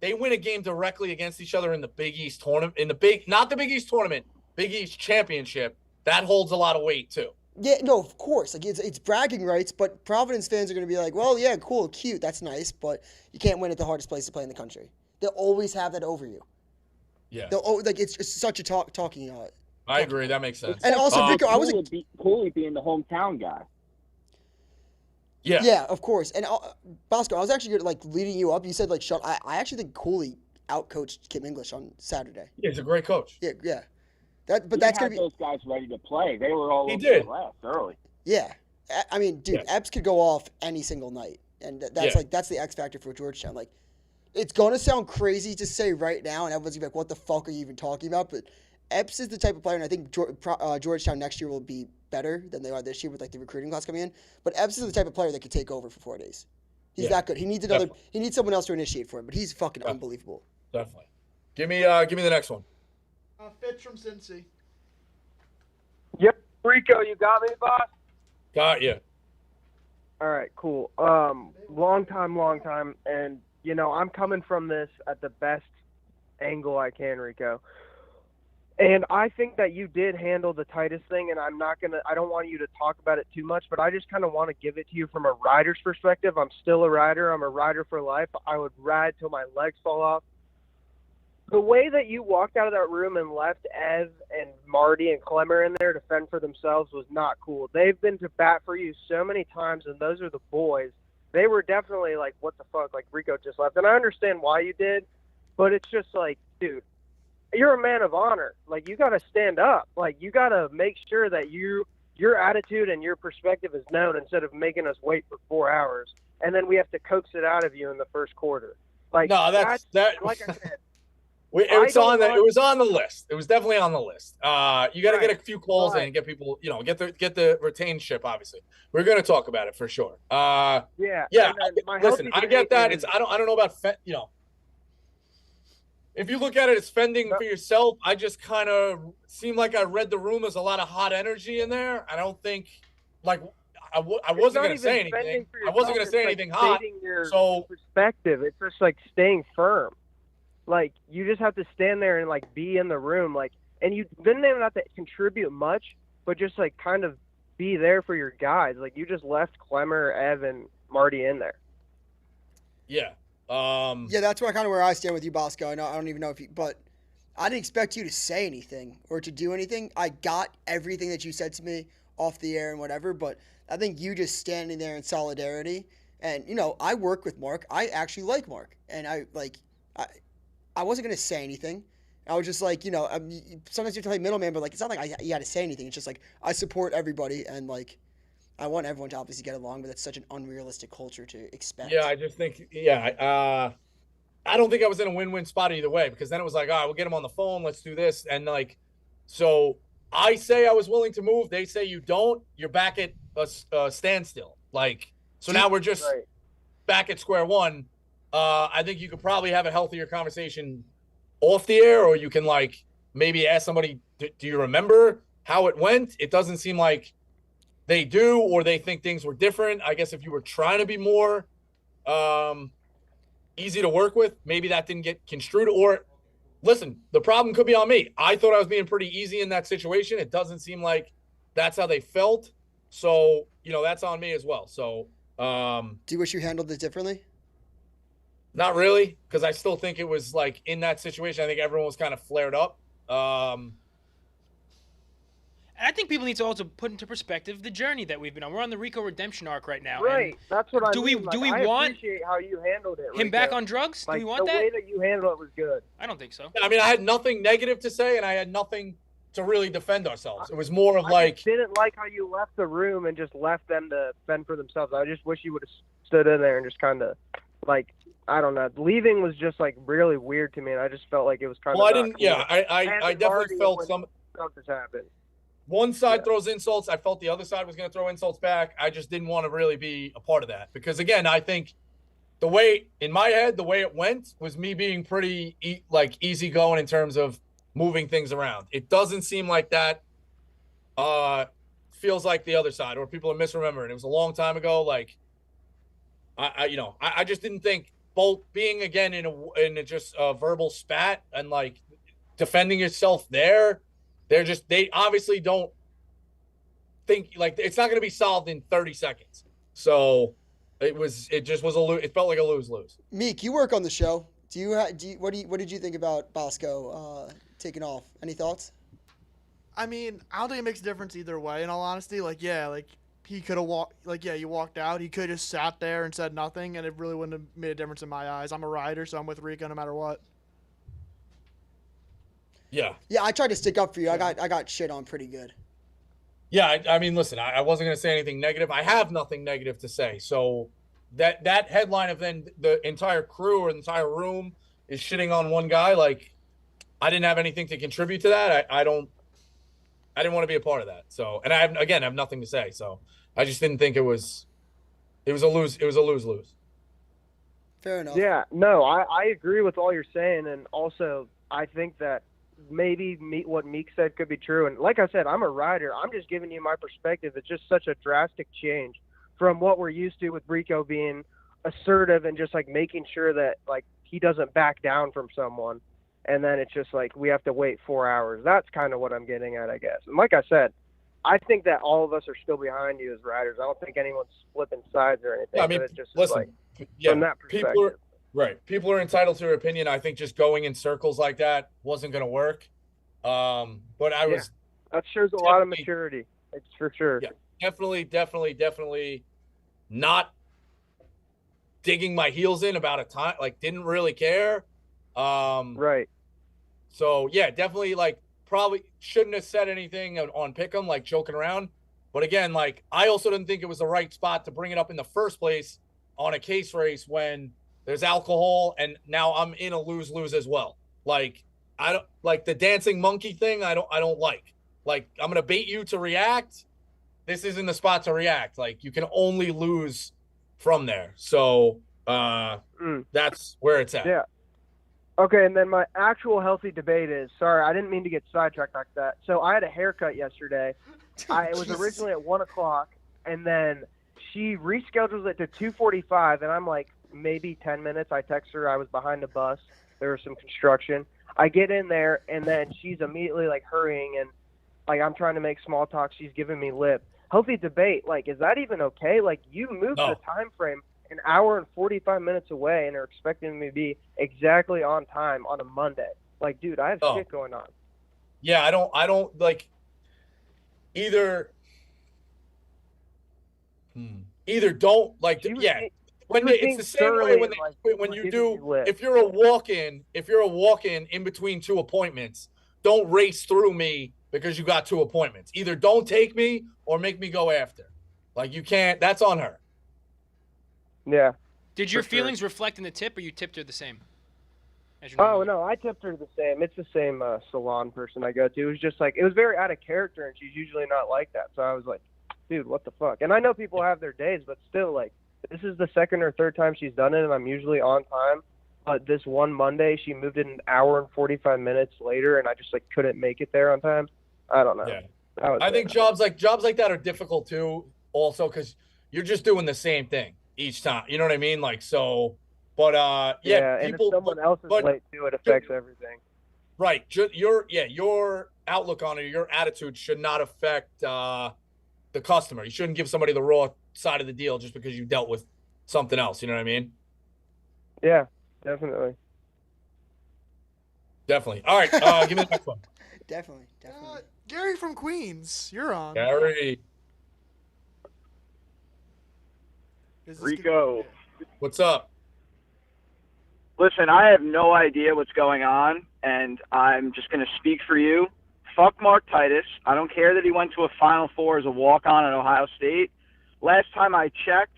F: they win a game directly against each other in the Big East tournament, not the Big East tournament, Big East championship. That holds a lot of weight too.
E: Yeah, no, of course. Like it's bragging rights, but Providence fans are going to be like, well, yeah, cool, cute, that's nice, but you can't win at the hardest place to play in the country. They'll always have that over you.
F: Yeah.
E: It's such a talking.
F: I agree. That makes sense.
E: And also, Rico,
M: Cooley being the hometown guy.
F: Yeah.
E: Yeah, of course. And Bosco, I was actually leading you up. You said I actually think Cooley outcoached Kim English on Saturday.
F: Yeah, he's a great coach.
E: Yeah.
M: That's gonna be those guys ready to play. They were all over the glass early.
E: Yeah, I mean, dude, Epps could go off any single night, and that's the X factor for Georgetown. Like, it's gonna sound crazy to say right now, and everyone's gonna be like, "What the fuck are you even talking about?" But Epps is the type of player, and I think Georgetown next year will be better than they are this year with the recruiting class coming in. But Epps is the type of player that could take over for 4 days. He's that good. He needs He needs someone else to initiate for him, but he's fucking unbelievable.
F: Definitely. Give me the next one.
I: Fitz from Cincy.
N: Yep, Rico, you got me, boss.
F: Got you.
N: All right, cool. Long time, and I'm coming from this at the best angle I can, Rico. And I think that you did handle the Titus thing, and I don't want you to talk about it too much, but I just kind of want to give it to you from a rider's perspective. I'm still a rider. I'm a rider for life. I would ride till my legs fall off. The way that you walked out of that room and left Ev and Marty and Clemmer in there to fend for themselves was not cool. They've been to bat for you so many times, and those are the boys. They were definitely like, what the fuck, like Rico just left. And I understand why you did, but it's just like, dude, you're a man of honor. Like, you got to stand up. Like, you got to make sure that your attitude and your perspective is known instead of making us wait for 4 hours. And then we have to coax it out of you in the first quarter. Like,
F: no, that's
N: like I said.
F: It was on the list. It was definitely on the list. You got to get a few calls in and get people, get the retainship. Obviously, we're going to talk about it for sure. Yeah. Listen, I get that. I don't know about if you look at it as fending for yourself. I just kind of seemed like I read the room as a lot of hot energy in there. I don't think I wasn't going to say anything. I wasn't going to say anything hot. So
N: perspective. It's just like staying firm. Like, you just have to stand there and, be in the room. And you didn't even have to contribute much, but just, kind of be there for your guys. Like, you just left Clemmer, Ev, and Marty in there.
F: Yeah.
E: Yeah, that's kind of where I stand with you, Bosco. I don't even know but I didn't expect you to say anything or to do anything. I got everything that you said to me off the air and whatever, but I think you just standing there in solidarity. And, I work with Mark. I actually like Mark. And I wasn't going to say anything. I was just like, sometimes you have to play middleman, but, it's not like you had to say anything. It's just like, I support everybody. And, I want everyone to obviously get along, but that's such an unrealistic culture to expect.
F: Yeah, I just think, I don't think I was in a win-win spot either way, because then it was like, all right, we'll get him on the phone. Let's do this. And so I say I was willing to move. They say you don't. You're back at a standstill. So now we're just back at square one. I think you could probably have a healthier conversation off the air, or you can maybe ask somebody, do you remember how it went? It doesn't seem like they do, or they think things were different. I guess if you were trying to be more easy to work with, maybe that didn't get construed. Or listen, the problem could be on me. I thought I was being pretty easy in that situation. It doesn't seem like that's how they felt. So, that's on me as well. So,
E: do you wish you handled it differently?
F: Not really, because I still think it was in that situation, I think everyone was kind of flared up.
G: I think people need to also put into perspective the journey that we've been on. We're on the Rico redemption arc right now.
N: Right, that's what I
G: do
N: mean.
G: Do we
N: I
G: want
N: appreciate how you handled it,
G: him
N: Rico.
G: back on drugs? Do we want
N: the
G: that?
N: way that you handled it was good.
G: I don't think so.
F: I mean, I had nothing negative to say, and I had nothing to really defend ourselves. It was more of
N: I just didn't like how you left the room and just left them to fend for themselves. I just wish you would have stood in there and just kind of I don't know. Leaving was just really weird to me, and I just felt like it was kind of.
F: Well, I didn't. Yeah, I definitely felt some
N: stuff has happened.
F: One side throws insults. I felt the other side was going to throw insults back. I just didn't want to really be a part of that, because again, I think in my head, the way it went was me being pretty easygoing in terms of moving things around. It doesn't seem like that feels like the other side, or people are misremembering. It was a long time ago. I just didn't think both being again in just a verbal spat and defending yourself there. They obviously don't think it's not going to be solved in 30 seconds. So it felt like a lose-lose.
E: Meek, you work on the show. What did you think about Bosco taking off? Any thoughts?
I: I mean, I don't think it makes a difference either way. In all honesty, he could have he walked out. He could have just sat there and said nothing, and it really wouldn't have made a difference in my eyes. I'm a rider, so I'm with Rico no matter what.
F: Yeah.
E: Yeah, I tried to stick up for you. Yeah. I got shit on pretty good.
F: Yeah, I mean, listen, I wasn't going to say anything negative. I have nothing negative to say. So that headline of then the entire crew or the entire room is shitting on one guy, I didn't have anything to contribute to that. I didn't want to be a part of that. So, and I have nothing to say. So I just didn't think it was a lose-lose.
E: Fair enough.
N: Yeah, no, I agree with all you're saying, and also I think that maybe what Meek said could be true. And like I said, I'm a rider. I'm just giving you my perspective. It's just such a drastic change from what we're used to with Rico being assertive and just making sure that he doesn't back down from someone. And then it's just we have to wait 4 hours. That's kind of what I'm getting at, I guess. And like I said, I think that all of us are still behind you as riders. I don't think anyone's flipping sides or anything.
F: I mean,
N: but it just
F: listen,
N: from that perspective.
F: People are entitled to their opinion. I think just going in circles like that wasn't going to work. But I was.
N: That shows a lot of maturity. It's for sure.
F: Yeah, definitely not digging my heels in about a time. Didn't really care.
N: Right.
F: So yeah, definitely probably shouldn't have said anything on Pick'em, joking around. But again, I also didn't think it was the right spot to bring it up in the first place on a case race when there's alcohol, and now I'm in a lose-lose as well. I don't the dancing monkey thing. I don't like. I'm gonna bait you to react. This isn't the spot to react. You can only lose from there. So that's where it's at.
N: Yeah. Okay, and then my actual healthy debate is, sorry, I didn't mean to get sidetracked like that. So I had a haircut yesterday. It was originally at 1 o'clock, and then she reschedules it to 2:45, and I'm maybe 10 minutes. I text her. I was behind a bus. There was some construction. I get in there, and then she's immediately hurrying, and I'm trying to make small talk. She's giving me lip. Healthy debate, is that even okay? You moved the time frame an hour and 45 minutes away and are expecting me to be exactly on time on a Monday. Like, dude, I have
F: Oh.
N: shit going on.
F: Yeah, I don't like either don't like when
N: was
F: it's
N: being
F: the same way
N: surly
F: when
N: and, like,
F: when you
N: giving
F: do
N: you lip.
F: if you're a walk-in in between two appointments, don't race through me because you got two appointments. Either don't take me or make me go after. Like you can't, that's on her.
N: Yeah.
G: Did your
N: For sure.
G: feelings reflect in the tip, or you tipped her the same?
N: Oh, no, I tipped her the same. It's the same salon person I go to. It was just like, it was very out of character, and she's usually not like that. So I was like, dude, what the fuck? And I know people have their days, but still, like, this is the second or third time she's done it, and I'm usually on time. But this one Monday, she moved it an hour and 45 minutes later, and I just, like, couldn't make it there on time. I don't know.
F: Yeah.
N: was
F: I think jobs like that are difficult too, also because you're just doing the same thing each time. You know what I mean? Like so, but
N: Yeah, and
F: people,
N: if someone else is late too, it affects everything.
F: Right. Your outlook on it, your attitude should not affect the customer. You shouldn't give somebody the raw side of the deal just because you dealt with something else. You know what I mean?
N: Yeah, definitely.
F: Definitely. All right. Give me the next one.
E: Definitely.
I: Gary from Queens, you're on.
F: Gary.
O: Rico.
F: What's up?
O: Listen, I have no idea what's going on, and I'm just going to speak for you. Fuck Mark Titus. I don't care that he went to a Final Four as a walk-on at Ohio State. Last time I checked,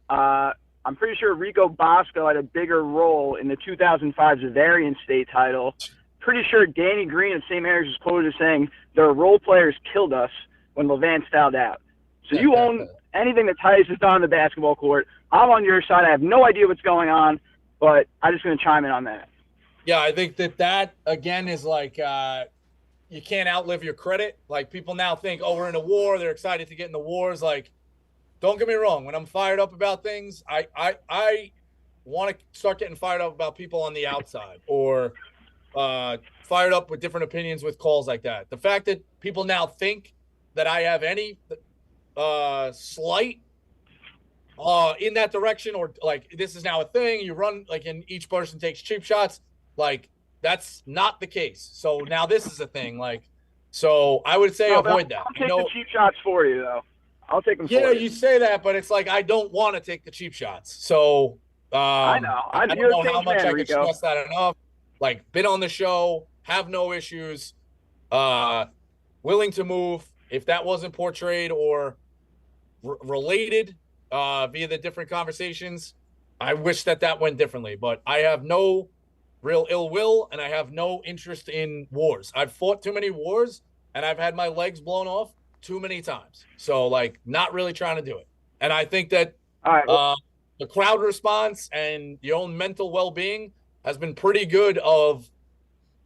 O: I'm pretty sure Rico Bosco had a bigger role in the 2005 Zavarian state title. Pretty sure Danny Green of St. Mary's was quoted as saying, their role players killed us when Levance fouled out. So you own anything that Titus has done on the basketball court. I'm on your side. I have no idea what's going on, but I'm just going to chime in on that.
F: Yeah, I think that again is like you can't outlive your credit. Like people now think, oh, we're in a war. They're excited to get in the wars. Like, don't get me wrong. When I'm fired up about things, I want to start getting fired up about people on the outside or fired up with different opinions with calls like that. The fact that people now think that I have any slight in that direction or like this is now a thing, you run like and each person takes cheap shots, like that's not the case. So now this is a thing. Like, so I would say avoid that.
O: I'll take the cheap shots for you though. I'll take them for you.
F: Yeah, you say that, but it's like I don't want to take the cheap shots. So
O: I know.
F: I don't know how much I could stress that enough. Like, been on the show, have no issues, willing to move. If that wasn't portrayed or related via the different conversations, I wish that went differently. But I have no real ill will, and I have no interest in wars. I've fought too many wars, and I've had my legs blown off too many times. So, like, not really trying to do it. And I think that the crowd response and your own mental well-being has been pretty good of,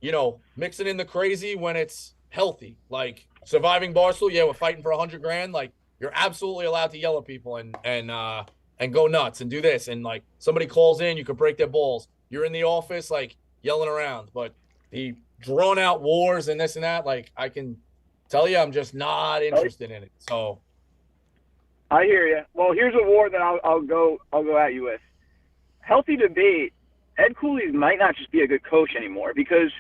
F: you know, mixing in the crazy when it's healthy. Like, surviving Barstool, yeah, we're fighting for $100,000. Like, you're absolutely allowed to yell at people and go nuts and do this. And, like, somebody calls in, you could break their balls. You're in the office, like, yelling around. But the drawn-out wars and this and that, like, I can tell you I'm just not interested in it. So
O: I hear you. Well, here's a war that I'll go at you with. Healthy debate. Ed Cooley might not just be a good coach anymore because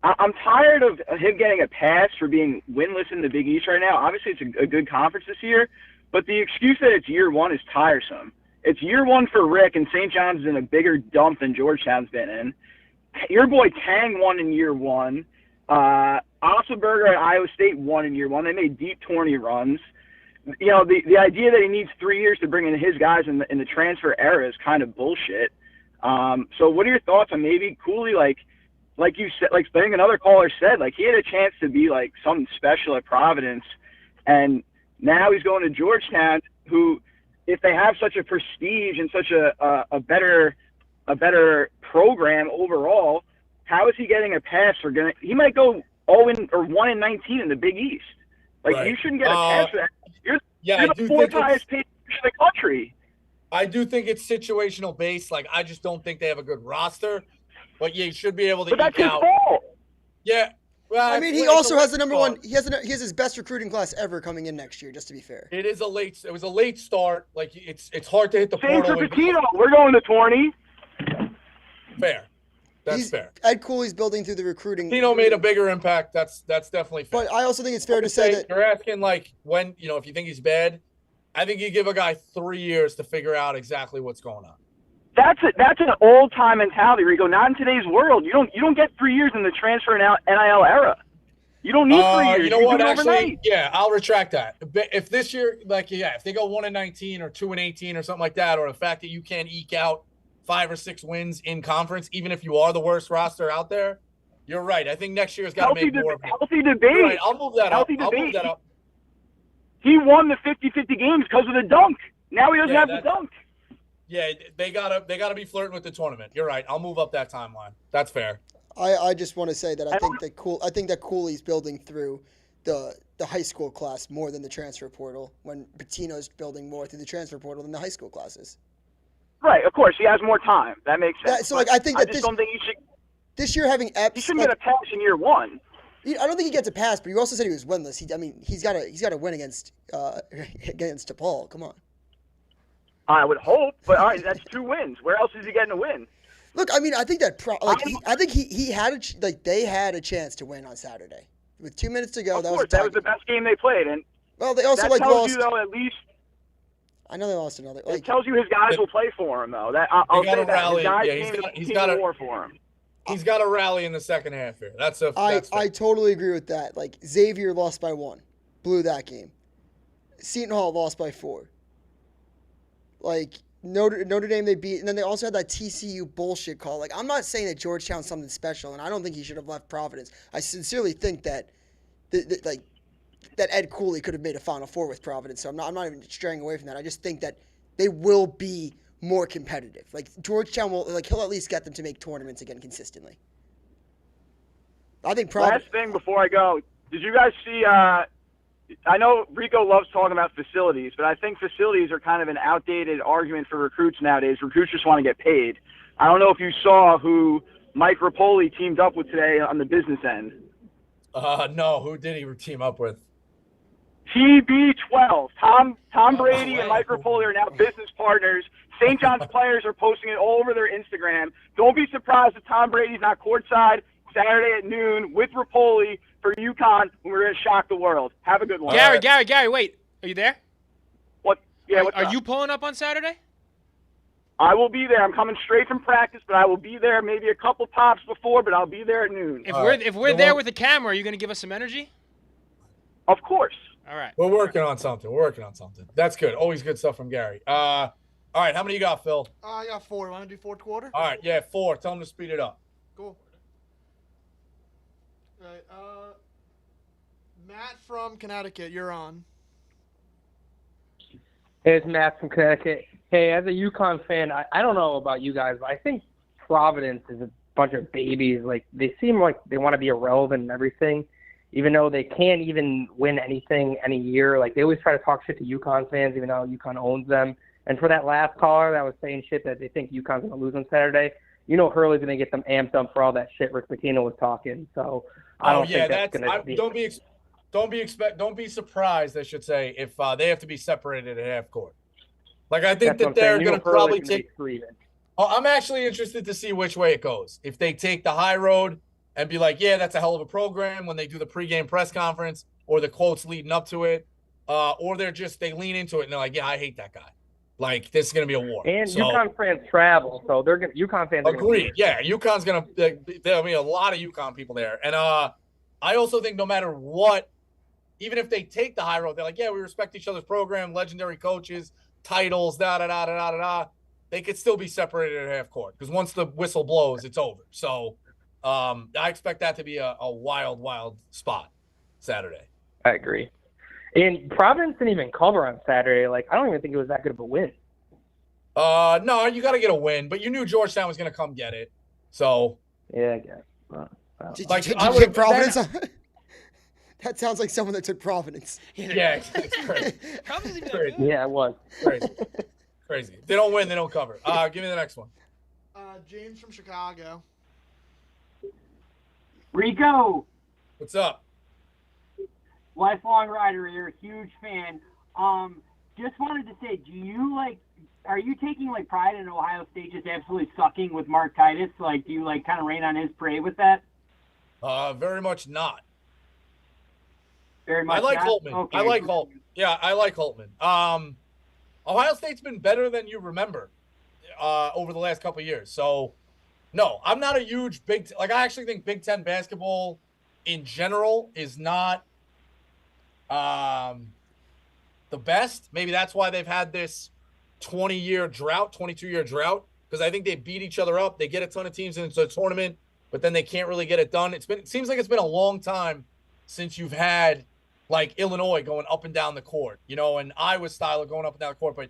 O: I'm tired of him getting a pass for being winless in the Big East right now. Obviously, it's a good conference this year, but the excuse that it's year one is tiresome. It's year one for Rick, and St. John's is in a bigger dump than Georgetown's been in. Your boy Tang won in year one. Ossenberger at Iowa State won in year one. They made deep tourney runs. You know, the idea that he needs 3 years to bring in his guys in the transfer era is kind of bullshit. So what are your thoughts on maybe Cooley, like you said, like I think another caller said, like he had a chance to be like something special at Providence, and now he's going to Georgetown, who, if they have such a prestige and such a better program overall, how is he getting a pass for he might go 1-19 in the Big East. Like,
F: right.
O: You shouldn't get a pass for that. You're the fourth highest paid in the country.
F: I do think it's situational based. Like, I just don't think they have a good roster. But yeah, you should be able to
O: But that's
F: eke
O: his
F: out.
O: fault.
F: Yeah. Well,
E: I mean, he also has the number one. He has his best recruiting class ever coming in next year. Just to be fair,
F: it was a late start. Like, it's hard to hit the
O: Same
F: portal.
O: for Pitino. We're going to 20.
F: Fair. That's fair.
E: Ed Cooley's building through the recruiting.
F: Tino made a bigger impact. That's definitely fair.
E: But I also think it's fair to say that
F: you're asking like when if you think he's bad, I think you give a guy 3 years to figure out exactly what's going on.
O: That's an old time mentality, Rico. Not in today's world. You don't get 3 years in the transfer and NIL era. You don't need 3 years.
F: You know what? Actually,
O: overnight.
F: yeah, I'll retract that. If this year, if they go 1-19 or 2-18 or something like that, or the fact that you can't eke out 5 or 6 wins in conference, even if you are the worst roster out there, you're right. I think next year's got to make more of it.
O: Healthy debate.
F: You're right. I'll move that up.
O: Healthy
F: I'll
O: debate.
F: move that up.
O: He won the 50-50 games because of the dunk. Now he doesn't have the dunk.
F: Yeah, they gotta be flirting with the tournament. You're right. I'll move up that timeline. That's fair.
E: I just want to say that I think that Cooley's building through the high school class more than the transfer portal, when Pitino's building more through the transfer portal than the high school classes.
O: Right, of course, he has more time. That makes sense.
E: I think that
O: don't think he should.
E: This year having Epps,
O: he shouldn't get a pass in year one.
E: I don't think he gets a pass, but you also said he was winless. He's got to win against DePaul. Come on.
O: I would hope, but all right, that's 2 wins. Where else is he getting a win?
E: Look, I mean, I think that I think he had they had a chance to win on Saturday with 2 minutes to go.
O: Of course, that was the best game they played, and
E: they also
O: that tells
E: lost.
O: you though at least.
E: I know they lost another.
O: It tells you his guys will play for him though. That I'll say that.
F: Rally.
O: His guys
F: He's got a
O: war for him.
F: He's got a rally in the second half here. That's
E: I totally agree with that. Like Xavier lost by 1, blew that game. Seton Hall lost by 4. Like Notre Dame they beat, and then they also had that TCU bullshit call. Like I'm not saying that Georgetown's something special, and I don't think he should have left Providence. I sincerely think that that Ed Cooley could have made a Final Four with Providence. So I'm not even straying away from that. I just think that they will be more competitive. Like Georgetown will, he'll at least get them to make tournaments again consistently. I think Providence.
O: Last thing before I go, did you guys see? I know Rico loves talking about facilities, but I think facilities are kind of an outdated argument for recruits nowadays. Recruits just want to get paid. I don't know if you saw who Mike Rapoli teamed up with today on the business end.
F: No. Who did he team up with?
O: TB12. Tom Brady and Mike Rapoli are now business partners. St. John's players are posting it all over their Instagram. Don't be surprised if Tom Brady's not courtside Saturday at noon with Rapoli for UConn when we're going to shock the world. Have a good one.
G: Gary, wait. Are you there?
O: What? Yeah,
G: Are you pulling up on Saturday?
O: I will be there. I'm coming straight from practice, but I will be there maybe a couple pops before, but I'll be there at noon.
G: If we're there with the camera, are you going to give us some energy?
O: Of course.
G: All right.
F: We're working on something. That's good. Always good stuff from Gary. All right, how many you got, Phil?
I: I got 4. Want to do fourth quarter?
F: All right, yeah, 4. Tell him to speed it up.
I: Cool. All right. Matt from Connecticut, you're on.
N: Hey, it's Matt from Connecticut. Hey, as a UConn fan, I don't know about you guys, but I think Providence is a bunch of babies. Like, they seem like they want to be irrelevant and everything, even though they can't even win anything any year. Like, they always try to talk shit to UConn fans, even though UConn owns them. And for that last caller that was saying shit that they think UConn's going to lose on Saturday, you know Hurley's going to get them amped up for all that shit Rick Pitino was talking. So I don't think that's going to be.
F: Don't be surprised, I should say, if they have to be separated at half court. Like, I think that they're going to probably take. I'm actually interested to see which way it goes. If they take the high road and be like, yeah, that's a hell of a program when they do the pregame press conference or the quotes leading up to it, or they lean into it and they're like, yeah, I hate that guy. Like, this is going to be a war.
N: And UConn fans travel, so UConn fans.
F: Agreed. Yeah, UConn's going to. There'll be a lot of UConn people there, and I also think no matter what, even if they take the high road, they're like, yeah, we respect each other's program, legendary coaches, titles, they could still be separated at half court because once the whistle blows, it's over. So I expect that to be a wild, wild spot Saturday.
N: I agree. And Providence didn't even cover on Saturday. Like, I don't even think it was that good of a win.
F: No, you got to get a win, but you knew Georgetown was going to come get it. So
N: yeah, I guess.
E: Did you take Providence? That sounds like someone that took Providence.
F: Yeah, it's crazy.
N: Yeah, it was.
F: Crazy. They don't win, they don't cover. Give me the next one.
I: James from Chicago.
P: Rico.
F: What's up?
P: Lifelong rider here, huge fan. Just wanted to say, do you are you taking like pride in Ohio State just absolutely sucking with Mark Titus? Like, do you like kind of rain on his parade with that?
F: Very much not.
P: Very much.
F: I like
P: not?
F: Holtman.
P: Okay.
F: I like Holtman. Yeah, I like Holtman. Ohio State's been better than you remember over the last couple of years. So, no, I'm not a huge I actually think Big Ten basketball in general is not the best. Maybe that's why they've had this 20-year drought, 22-year drought, because I think they beat each other up. They get a ton of teams into the tournament, but then they can't really get it done. It seems like it's been a long time since you've had like Illinois going up and down the court, and Iowa style of going up and down the court.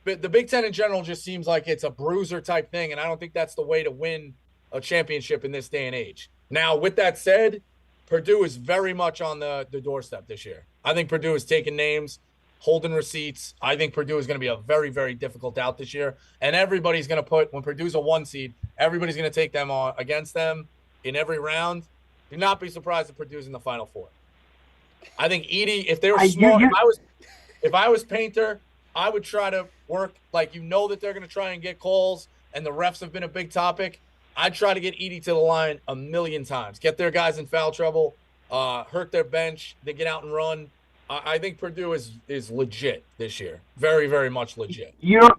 F: But the Big Ten in general just seems like it's a bruiser type thing, and I don't think that's the way to win a championship in this day and age. Now, with that said, Purdue is very much on the doorstep this year. I think Purdue is taking names, holding receipts. I think Purdue is going to be a very, very difficult out this year, and everybody's going to when Purdue's a 1 seed, everybody's going to take them on against them in every round. Do not be surprised if Purdue's in the Final Four. I think Edie, if they were smart, if I was Painter, I would try to work that they're going to try and get calls, and the refs have been a big topic. I'd try to get Edie to the line a million times, get their guys in foul trouble, hurt their bench, they get out and run. I think Purdue is legit this year, very, very much legit.
P: You don't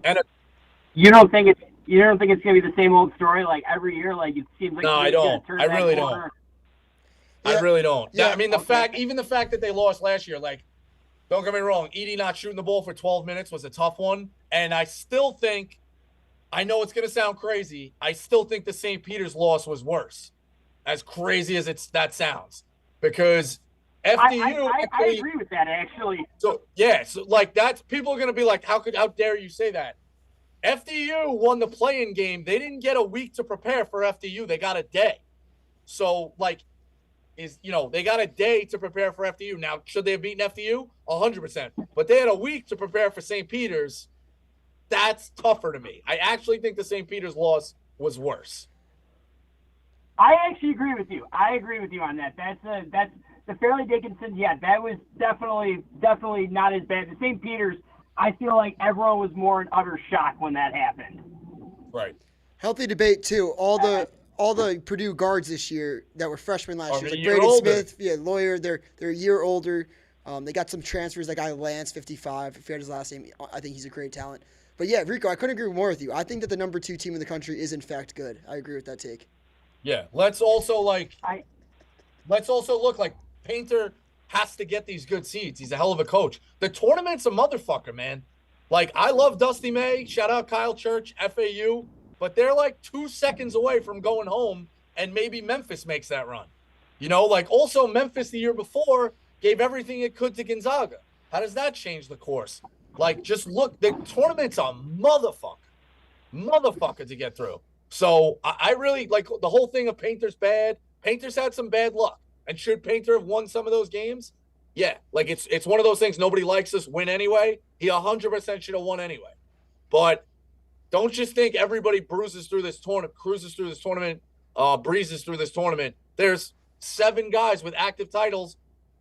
P: think it's going to be the same old story like every year? Like it seems like
F: no, I don't. I really don't. I really don't. Yeah, I mean, the fact that they lost last year, don't get me wrong, Edie not shooting the ball for 12 minutes was a tough one. And I still think, I know it's going to sound crazy, I still think the St. Peter's loss was worse, as crazy as that sounds. Because FDU...
P: I agree with that, actually.
F: So that's, people are going to be like, how dare you say that? FDU won the play-in game. They didn't get a week to prepare for FDU. They got a day. So, they got a day to prepare for FDU. Now, should they have beaten FDU? 100%. But they had a week to prepare for St. Peter's. That's tougher to me. I actually think the St. Peter's loss was worse.
P: I actually agree with you. I agree with you on that. That's the Fairleigh Dickinson. Yeah, that was definitely not as bad. The St. Peter's, I feel like everyone was more in utter shock when that happened.
F: Right.
E: Healthy debate too. All the Purdue guards this year that were freshmen last year, like Braden
F: older.
E: Smith, lawyer. They're a year older. They got some transfers. That guy Lance, 55. I forget his last name. I think he's a great talent. But yeah, Rico, I couldn't agree more with you. I think that the number 2 team in the country is in fact good. I agree with that take.
F: Yeah, let's also look like Painter has to get these good seeds. He's a hell of a coach. The tournament's a motherfucker, man. I love Dusty May. Shout out Kyle Church, FAU. But they're 2 seconds away from going home, and maybe Memphis makes that run. Also Memphis the year before gave everything it could to Gonzaga. How does that change the course? Just look, the tournament's a motherfucker to get through. So I really the whole thing of Painter's bad. Painter's had some bad luck. And should Painter have won some of those games? Yeah, it's one of those things. Nobody likes us, win anyway. He 100% should have won anyway. But don't just think everybody cruises through this tournament, breezes through this tournament. There's 7 guys with active titles.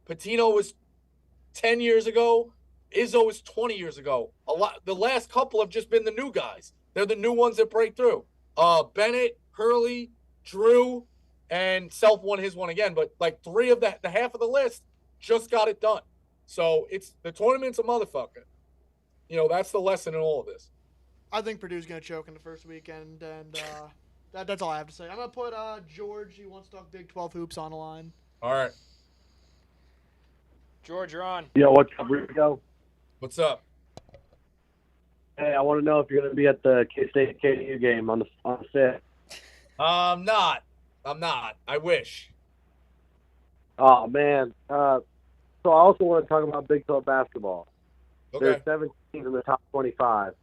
F: Patino was 10 years ago. Izzo was 20 years ago. The last couple have just been the new guys. They're the new ones that break through. Bennett, Hurley, Drew, and Self won his one again. But 3 of the half of the list just got it done. So the tournament's a motherfucker. That's the lesson in all of this.
I: I think Purdue's going to choke in the first weekend, and that's all I have to say. I'm going to put George, he wants to talk Big 12 hoops, on the line.
F: All right.
G: George, you're on.
Q: Yo, what's up, Rico?
F: What's up?
Q: Hey, I want to know if you're going to be at the K-State KU game on the 5th.
F: I'm not. I wish.
Q: Oh, man. So I also want to talk about Big 12 basketball.
F: Okay.
Q: There's 7 teams in the top 25,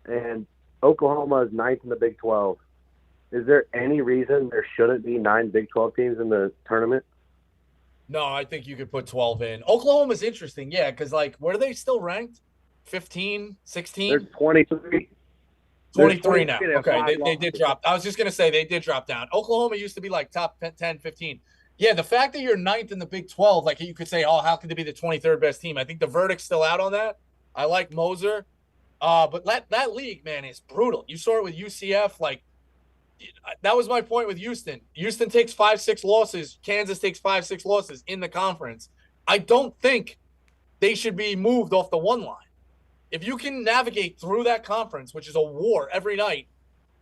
Q: and Oklahoma is 9th in the Big 12. Is there any reason there shouldn't be 9 Big 12 teams in the tournament?
F: No, I think you could put 12 in. Oklahoma's interesting, yeah, because, were they still ranked? 15, 16?
Q: They're 23.
F: 23 now. Okay, they did drop. I was just going to say they did drop down. Oklahoma used to be top 10, 15. Yeah, the fact that you're 9th in the Big 12, you could say, oh, how could they be the 23rd best team? I think the verdict's still out on that. I like Moser. But that league, man, is brutal. You saw it with UCF. Like, that was my point with Houston. Houston takes 5-6 losses. Kansas takes 5-6 losses in the conference. I don't think they should be moved off the 1 line. If you can navigate through that conference, which is a war every night,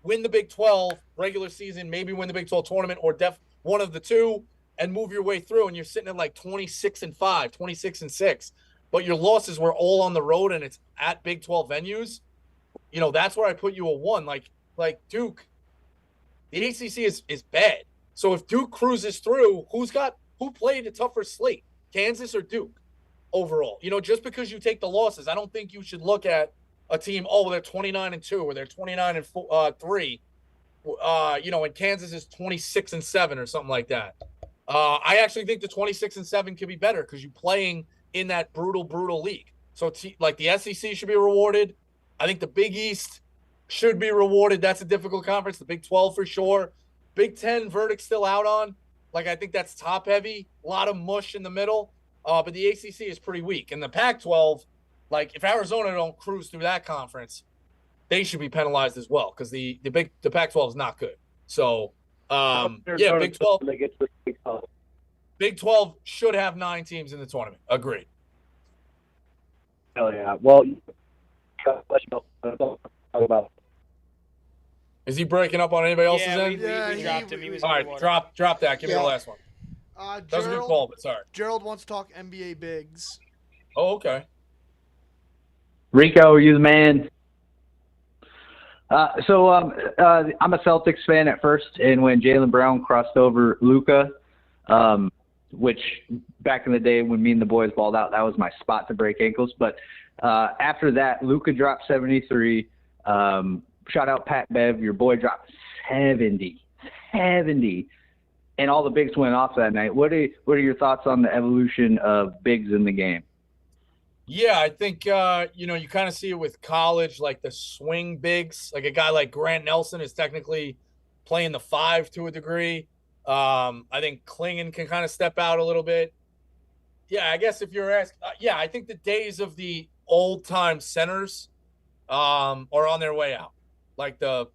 F: win the Big 12 regular season, maybe win the Big 12 tournament, or one of the two, and move your way through, and you're sitting at like 26-5, 26-6, but your losses were all on the road and it's at Big 12 venues, that's where I put you a 1. Like Duke, the ACC is bad. So if Duke cruises through, who played a tougher slate, Kansas or Duke overall? Just because you take the losses, I don't think you should look at a team, they're 29-2 or they're 29-3, and Kansas is 26-7 or something like that. I actually think the 26-7 could be better because you're playing in that brutal league. So like the SEC should be rewarded. I think the Big East should be rewarded. That's a difficult conference. The Big 12 for sure. Big 10 verdict still out on. Like, I think that's top heavy. A lot of mush in the middle. But the ACC is pretty weak. And the Pac-12, like, if Arizona don't cruise through that conference, they should be penalized as well because the Pac-12 is not good. So, Big 12. Big 12 should have 9 teams in the tournament. Agreed.
Q: Hell yeah. Well, talk about.
F: Is he breaking up on anybody else's end?
G: We dropped him. He was
F: all right, drop that. Give me the last one. That was a good call, but sorry.
I: Gerald wants to talk NBA bigs.
F: Oh, okay.
R: Rico, are you the man? I'm a Celtics fan at first, and when Jaylen Brown crossed over Luka, which back in the day when me and the boys balled out, that was my spot to break ankles. But after that, Luka dropped 73. Shout out Pat Bev, your boy dropped 70, and all the bigs went off that night. What are your thoughts on the evolution of bigs in the game?
F: Yeah, I think, you kind of see it with college, like the swing bigs. Like a guy like Grant Nelson is technically playing the 5 to a degree. I think Klingon can kind of step out a little bit. Yeah, I guess if you're asking, I think the days of the old-time centers are on their way out. Like the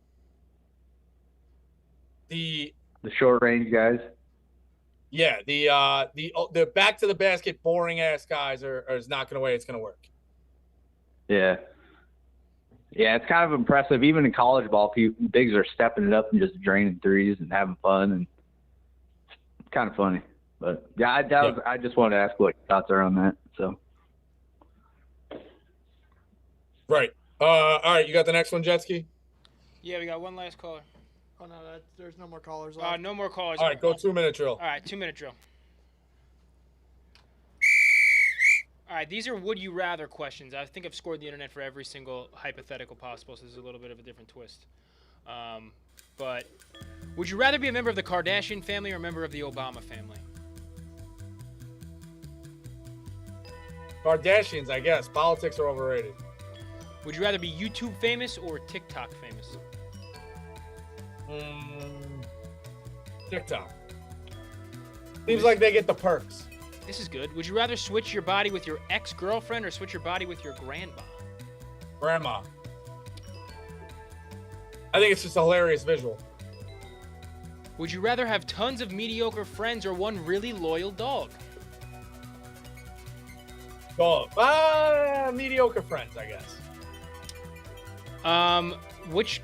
R: short-range guys.
F: Yeah, the back to the basket, boring ass guys is not going to way it's going to work.
R: Yeah, it's kind of impressive. Even in college ball, bigs are stepping it up and just draining threes and having fun, and it's kind of funny. But I just wanted to ask what your thoughts are on that. So,
F: right. All right, you got the next one, Jetski?
G: Yeah, we got one last caller.
I: Oh, no, there's no more callers.
G: No more callers.
F: All right, go 2-minute drill.
G: All right, 2-minute drill. All right, these are would you rather questions. I think I've scored the internet for every single hypothetical possible, so this is a little bit of a different twist. But would you rather be a member of the Kardashian family or a member of the Obama family?
F: Kardashians, I guess. Politics are overrated.
G: Would you rather be YouTube famous or TikTok famous?
F: TikTok. Seems like they get the perks.
G: This is good. Would you rather switch your body with your ex-girlfriend or switch your body with your grandma?
F: Grandma. I think it's just a hilarious visual.
G: Would you rather have tons of mediocre friends or one really loyal dog?
F: Dog. Mediocre friends, I guess.
G: Which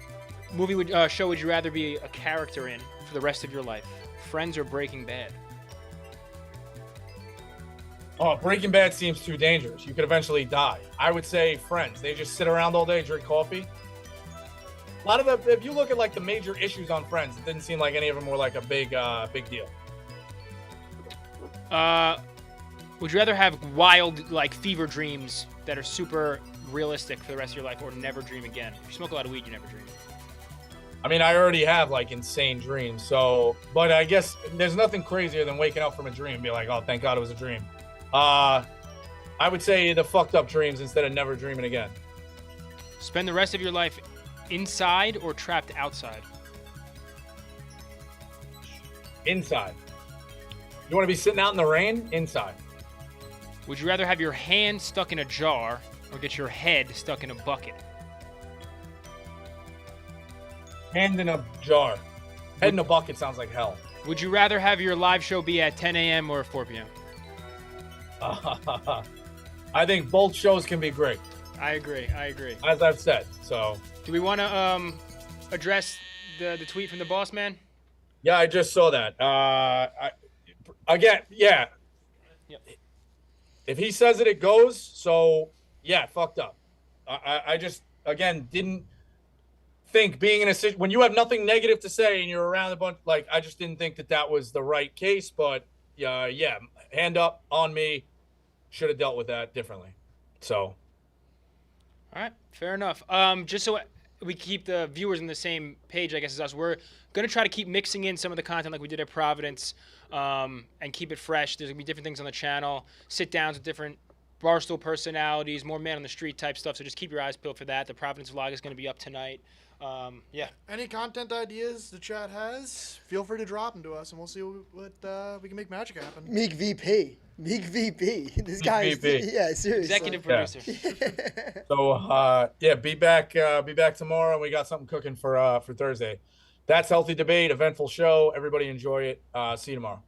G: movie show would you rather be a character in for the rest of your life? Friends or Breaking Bad?
F: Oh, Breaking Bad seems too dangerous. You could eventually die. I would say Friends. They just sit around all day, drink coffee. A lot of if you look at like the major issues on Friends, it didn't seem like any of them were like a big deal.
G: Would you rather have wild, like, fever dreams that are super realistic for the rest of your life or never dream again? If you smoke a lot of weed, you never dream.
F: I mean, I already have, like, insane dreams. So, but I guess there's nothing crazier than waking up from a dream and be like, oh, thank God it was a dream. I would say the fucked up dreams instead of never dreaming again.
G: Spend the rest of your life inside or trapped outside?
F: Inside. You want to be sitting out in the rain? Inside.
G: Would you rather have your hand stuck in a jar or get your head stuck in a bucket?
F: Hand in a jar. Head in a bucket sounds like hell.
G: Would you rather have your live show be at 10 a.m. or 4 p.m.?
F: I think both shows can be great.
G: I agree.
F: As I've said. So.
G: Do we want to address the tweet from the boss man?
F: Yeah, I just saw that. Yeah.
G: Yep.
F: If he says it, it goes. So, yeah, fucked up. I just, again, didn't think being in a situation when you have nothing negative to say and you're around a bunch, like, I just didn't think that was the right case. But, yeah, hand up on me. Should have dealt with that differently. So.
G: All right, fair enough. Just so we keep the viewers on the same page, I guess, as us, we're going to try to keep mixing in some of the content like we did at Providence and keep it fresh. There's going to be different things on the channel, sit-downs with different Barstool personalities, more man-on-the-street type stuff, so just keep your eyes peeled for that. The Providence vlog is going to be up tonight. Yeah.
I: Any content ideas the chat has, feel free to drop them to us, and we'll see what we can make magic happen.
E: Meek VP. This guy is, yeah, seriously.
G: Executive producer.
F: So, be back tomorrow, and we got something cooking for Thursday. That's Healthy Debate, eventful show. Everybody enjoy it. See you tomorrow.